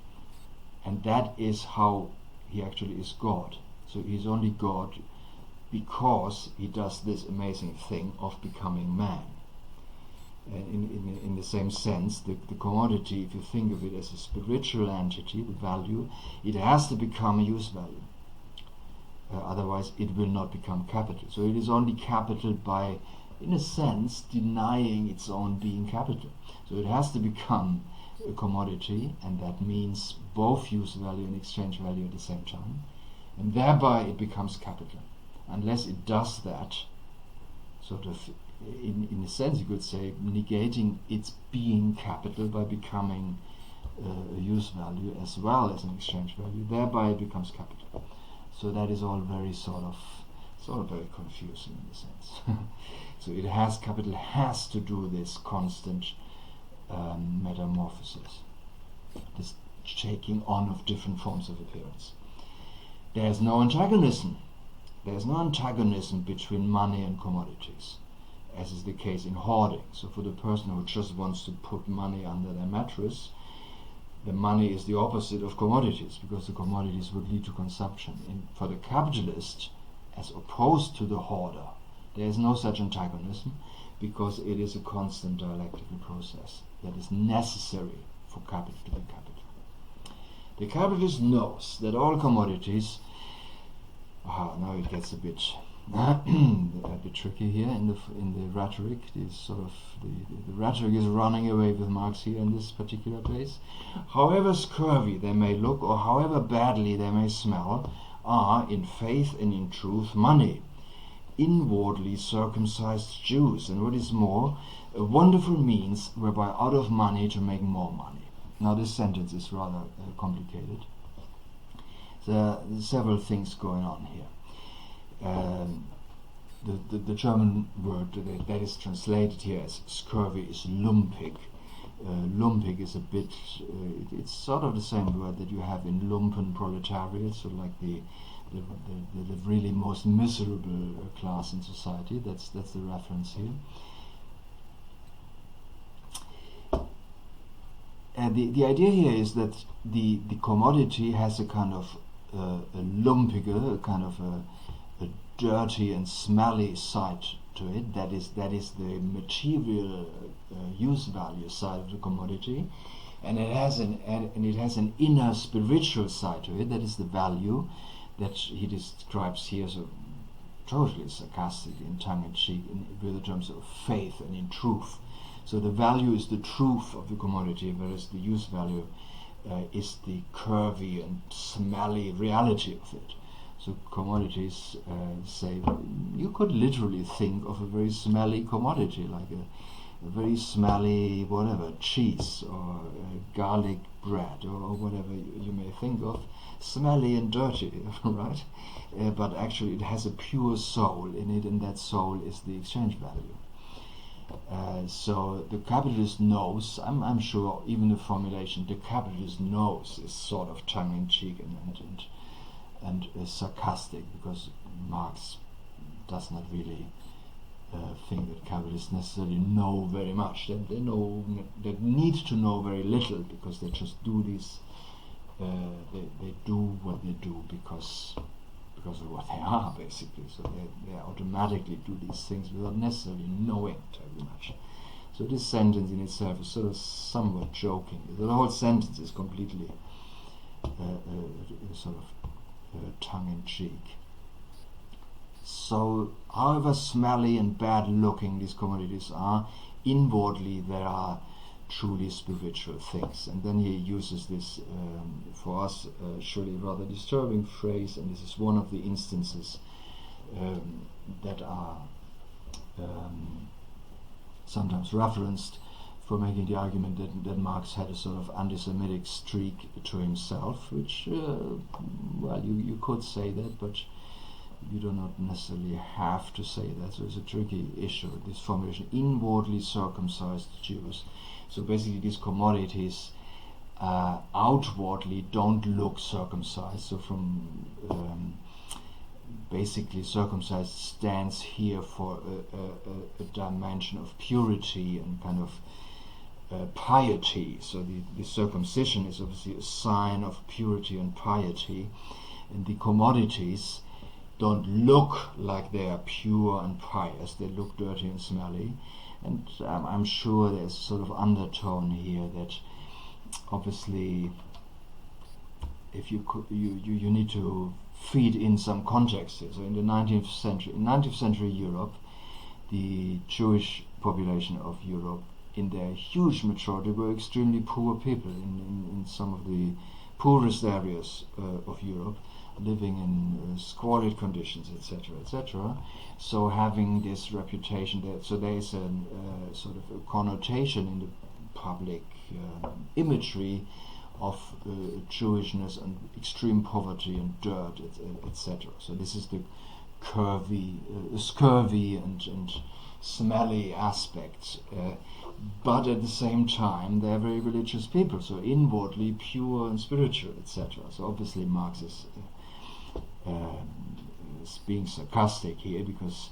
A: and that is how he actually is God. So he's only God because he does this amazing thing of becoming man. And in the same sense, the commodity, if you think of it as a spiritual entity, the value, it has to become a use value. otherwise it will not become capital. So it is only capital by, in a sense, denying its own being capital. So it has to become a commodity, and that means both use value and exchange value at the same time, and thereby it becomes capital. Unless it does that, sort of, in a sense you could say, negating its being capital by becoming a use value as well as an exchange value, thereby it becomes capital. So that is all very sort of very confusing in a sense. So it has, capital has to do this constant metamorphosis, this taking on of different forms of appearance. There is no antagonism. There is no antagonism between money and commodities, as is the case in hoarding. So for the person who just wants to put money under their mattress, the money is the opposite of commodities, because the commodities would lead to consumption. For the capitalist, as opposed to the hoarder, there is no such antagonism, because it is a constant dialectical process that is necessary for capital to be capital. The capitalist knows that all commodities, now it gets a bit tricky here in the rhetoric. The rhetoric is running away with Marx here in this particular place. However scurvy they may look, or however badly they may smell, are in faith and in truth money, inwardly circumcised Jews, and what is more, a wonderful means whereby out of money to make more money. Now this sentence is rather complicated. There are several things going on here. The German word that is translated here as scurvy is lumpig. Lumpig is a bit, it's sort of the same word that you have in lumpen proletariat, so like the really most miserable class in society. That's the reference here. The idea here is that the commodity has a kind of a lumpige, a kind of a dirty and smelly side to it. That is the material use value side of the commodity, and it has an inner spiritual side to it. That is the value that he describes here, so totally sarcastic, in tongue-in-cheek, with the terms of faith and in truth. So the value is the truth of the commodity, whereas the use value is the curvy and smelly reality of it. So commodities say, you could literally think of a very smelly commodity, like a very smelly whatever, cheese or garlic bread or whatever you may think of, smelly and dirty, right? But actually it has a pure soul in it, and that soul is the exchange value. So the capitalist knows, I'm sure even the formulation, the capitalist knows, is sort of tongue-in-cheek and sarcastic, because Marx does not really think that capitalists necessarily know very much. They need to know very little, because they just do these. They do what they do because of what they are, basically. So they automatically do these things without necessarily knowing very much. So this sentence in itself is sort of somewhat joking. The whole sentence is completely sort of tongue-in-cheek. So, however smelly and bad-looking these commodities are, inwardly there are truly spiritual things. And then he uses this, for us, surely rather disturbing phrase, and this is one of the instances that are sometimes referenced for making the argument that Marx had a sort of anti-Semitic streak to himself, which, well, you could say that, but you do not necessarily have to say that. So it's a tricky issue, this formulation, inwardly circumcised Jews. So basically these commodities outwardly don't look circumcised. So from basically circumcised stands here for a dimension of purity and kind of piety. So the circumcision is obviously a sign of purity and piety, and the commodities don't look like they are pure and pious. They look dirty and smelly. And I'm sure there's a sort of undertone here that obviously if you need to feed in some context here. So in the 19th century Europe, the Jewish population of Europe, in their huge majority, were extremely poor people in some of the poorest areas of Europe, living in squalid conditions, etc., etc. So having this reputation, so there is a sort of a connotation in the public imagery of Jewishness and extreme poverty and dirt, etc. So this is the scurvy and smelly aspect. But at the same time, they're very religious people, so inwardly pure and spiritual, etc. So obviously Marx is being sarcastic here, because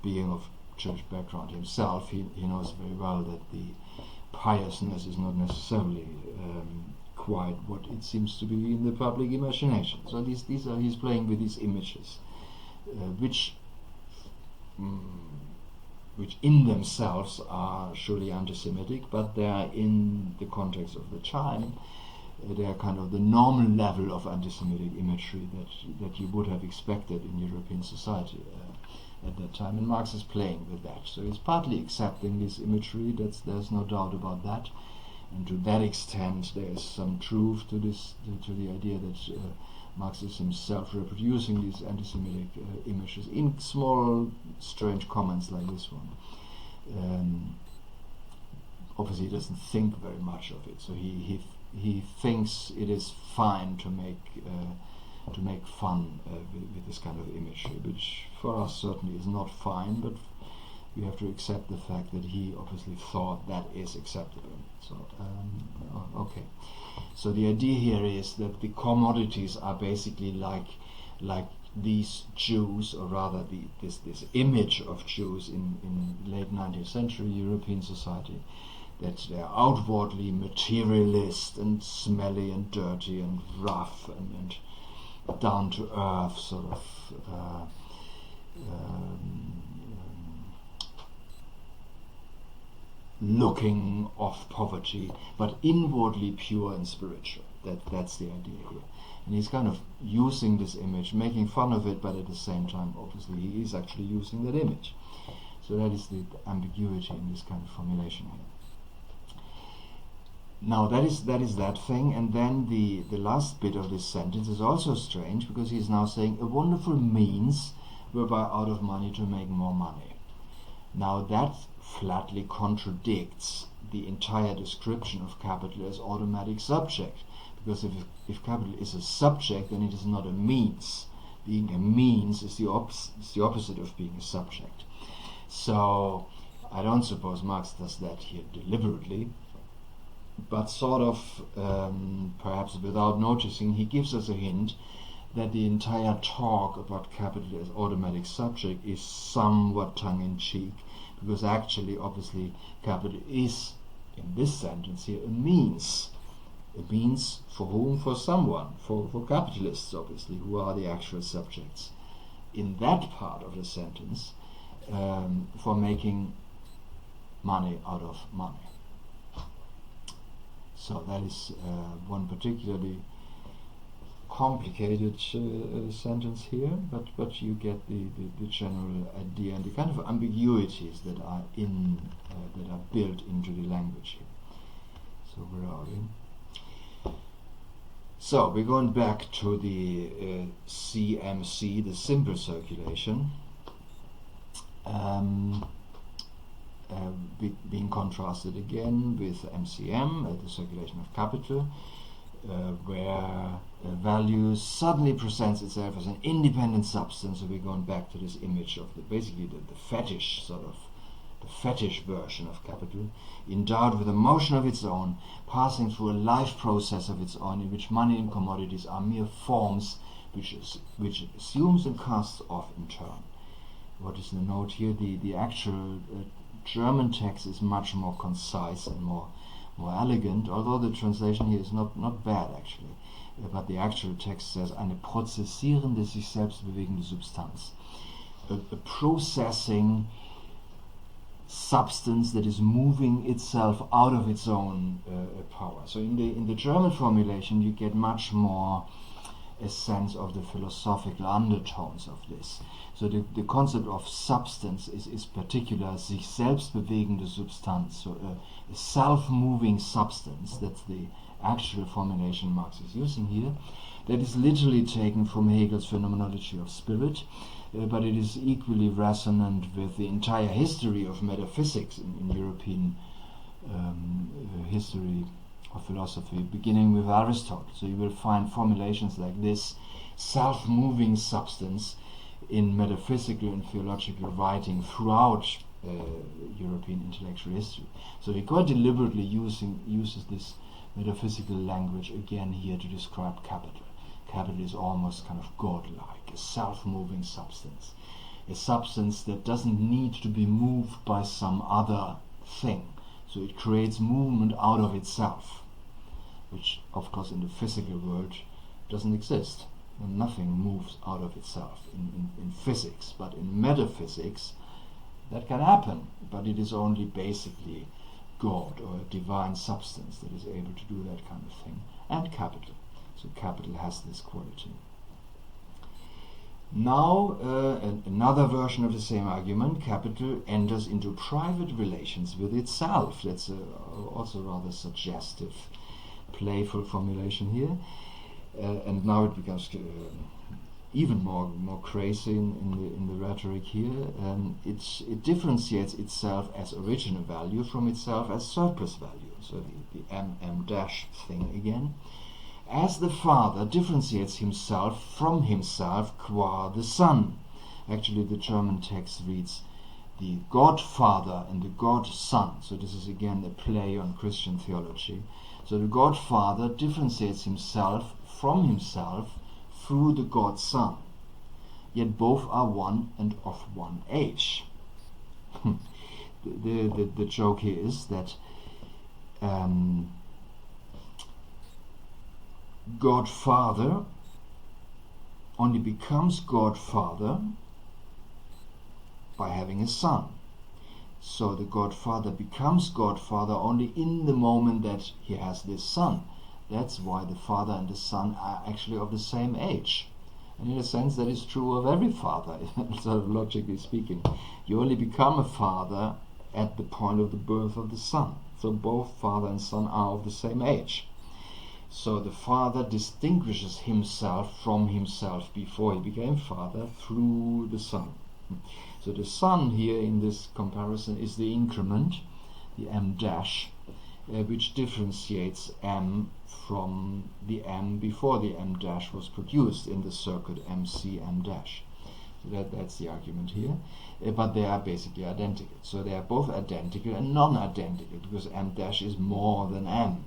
A: being of Jewish background himself, he knows very well that the piousness is not necessarily quite what it seems to be in the public imagination. So these are, he's playing with these images, which in themselves are surely anti-Semitic, but they are, in the context of the time, they are kind of the normal level of anti-Semitic imagery that you would have expected in European society at that time, and Marx is playing with that. So he's partly accepting this imagery, there's no doubt about that, and to that extent there is some truth to this, to the idea that Marx is himself reproducing these anti-Semitic images in small, strange comments like this one. Obviously, he doesn't think very much of it, so he thinks it is fine to make fun with this kind of imagery, which for us certainly is not fine, but we have to accept the fact that he obviously thought that is acceptable. So, okay. So the idea here is that the commodities are basically like these Jews, or rather this image of Jews in late 19th century European society, that they're outwardly materialist and smelly and dirty and rough and down to earth, sort of looking off poverty, but inwardly pure and spiritual. That's the idea here. And he's kind of using this image, making fun of it, but at the same time, obviously, he is actually using that image. So that is the ambiguity in this kind of formulation here. Now that is that thing, and then the last bit of this sentence is also strange, because he's now saying a wonderful means whereby out of money to make more money. Now that flatly contradicts the entire description of capital as automatic subject, because if capital is a subject, then it is not a means. Being a means is the opposite of being a subject. So I don't suppose Marx does that here deliberately, but sort of perhaps without noticing, he gives us a hint that the entire talk about capital as automatic subject is somewhat tongue-in-cheek, because actually, obviously, capital is, in this sentence here, a means. A means for whom? For someone. For capitalists, obviously, who are the actual subjects. In that part of the sentence, for making money out of money. So that is one particularly complicated sentence here, but you get the general idea and the kind of ambiguities that are built into the language here. So where are we? So we're going back to the CMC, the simple circulation, being contrasted again with MCM, the circulation of capital, where value suddenly presents itself as an independent substance. So we're going back to this image of basically the fetish, sort of the fetish version of capital, endowed with a motion of its own, passing through a life process of its own, in which money and commodities are mere forms which it assumes and casts off in turn. What is the note here? The actual German text is much more concise and more elegant, although the translation here is not bad actually. But the actual text says eine prozessierende, sich selbst bewegende Substanz, a processing substance that is moving itself out of its own power. So in the German formulation, you get much more a sense of the philosophical undertones of this. So the concept of substance is particular, sich selbst bewegende Substanz, so a self-moving substance. That's the actual formulation Marx is using here. That is literally taken from Hegel's phenomenology of spirit, but it is equally resonant with the entire history of metaphysics in European history of philosophy, beginning with Aristotle. So you will find formulations like this, self-moving substance, in metaphysical and theological writing throughout European intellectual history. So he quite deliberately uses this metaphysical language again here to describe capital. Capital is almost kind of godlike, a self-moving substance, a substance that doesn't need to be moved by some other thing. So it creates movement out of itself, which of course in the physical world doesn't exist. And nothing moves out of itself in physics, but in metaphysics that can happen, but it is only basically God or a divine substance that is able to do that kind of thing. And capital. So capital has this quality. Now another version of the same argument, capital enters into private relations with itself. That's also rather suggestive, playful formulation here. And now it becomes even more crazy in the rhetoric here. It differentiates itself as original value from itself as surplus value. So the M dash thing again. As the Father differentiates himself from himself qua the Son. Actually, the German text reads the God-Father and the God-Son. So this is again a play on Christian theology. So the God-Father differentiates himself from himself through the God-Son. Yet both are one and of one age. the joke here is that God-Father only becomes God-Father by having a son. So the God-Father becomes God-Father only in the moment that he has this son. That's why the Father and the Son are actually of the same age. And in a sense that is true of every father, sort of logically speaking. You only become a father at the point of the birth of the Son. So both Father and Son are of the same age. So the Father distinguishes himself from himself before he became Father through the Son. So the Son here in this comparison is the increment, the M dash, which differentiates M from the M before the M dash was produced in the circuit MC M dash. So that's the argument here. But they are basically identical. So they are both identical and non-identical, because M dash is more than M.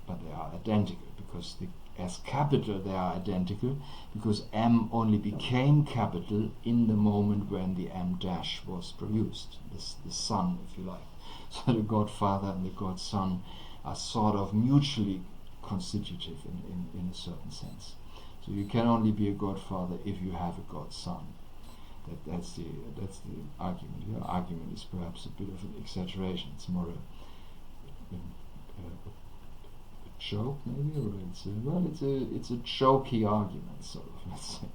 A: But they are identical because as capital they are identical, because M only became capital in the moment when the M dash was produced, the Son, if you like. So the God-Father and the God-Son are sort of mutually constitutive in a certain sense. So you can only be a God-Father if you have a God-Son. That's the argument. Your argument is perhaps a bit of an exaggeration. It's more a joke, maybe, or it's a jokey argument, sort of, let's say.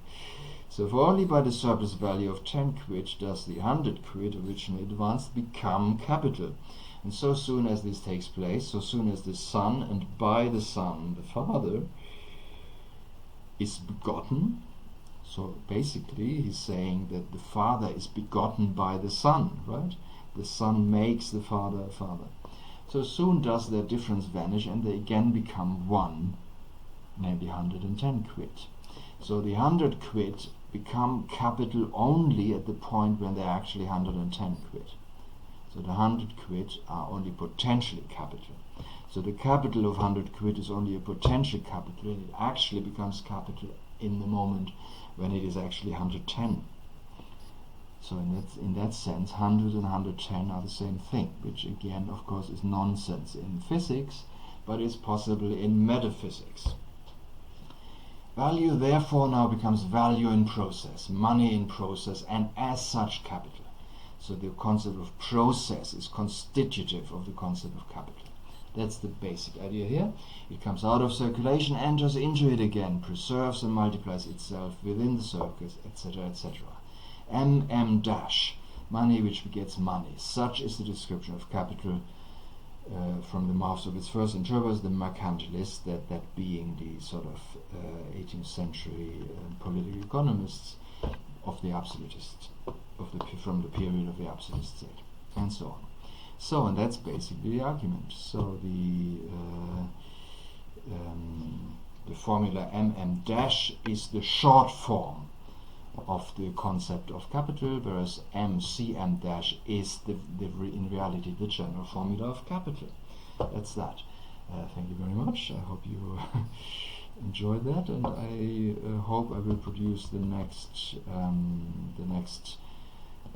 A: So for only by the surplus value of 10 quid does the 100 quid originally advanced become capital. And so soon as this takes place, so soon as the Son, and by the Son the Father, is begotten, so basically he's saying that the Father is begotten by the Son, right? The Son makes the Father a Father. So soon does their difference vanish and they again become one, namely 110 quid. So the 100 quid become capital only at the point when they're actually 110 quid. So the 100 quid are only potentially capital. So the capital of 100 quid is only a potential capital, and it actually becomes capital in the moment when it is actually 110. So in that sense, 100 and 110 are the same thing, which again, of course, is nonsense in physics, but is possible in metaphysics. Value, therefore, now becomes value in process, money in process, and as such capital. So the concept of process is constitutive of the concept of capital. That's the basic idea here. It comes out of circulation, enters into it again, preserves and multiplies itself within the circus, etc., etc. MM dash, money which begets money. Such is the description of capital from the mouths of its first interpreters, the mercantilists, that being the sort of 18th century political economists of the absolutists, from the period of the absolutist state, and so on. So, and that's basically the argument. So the formula MM dash is the short form of the concept of capital, whereas MCM dash is in reality the general formula of capital. That's that. Thank you very much. I hope you enjoyed that, and I hope I will produce the next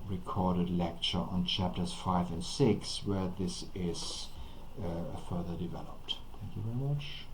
A: recorded lecture on chapters 5 and 6, where this is further developed. Thank you very much.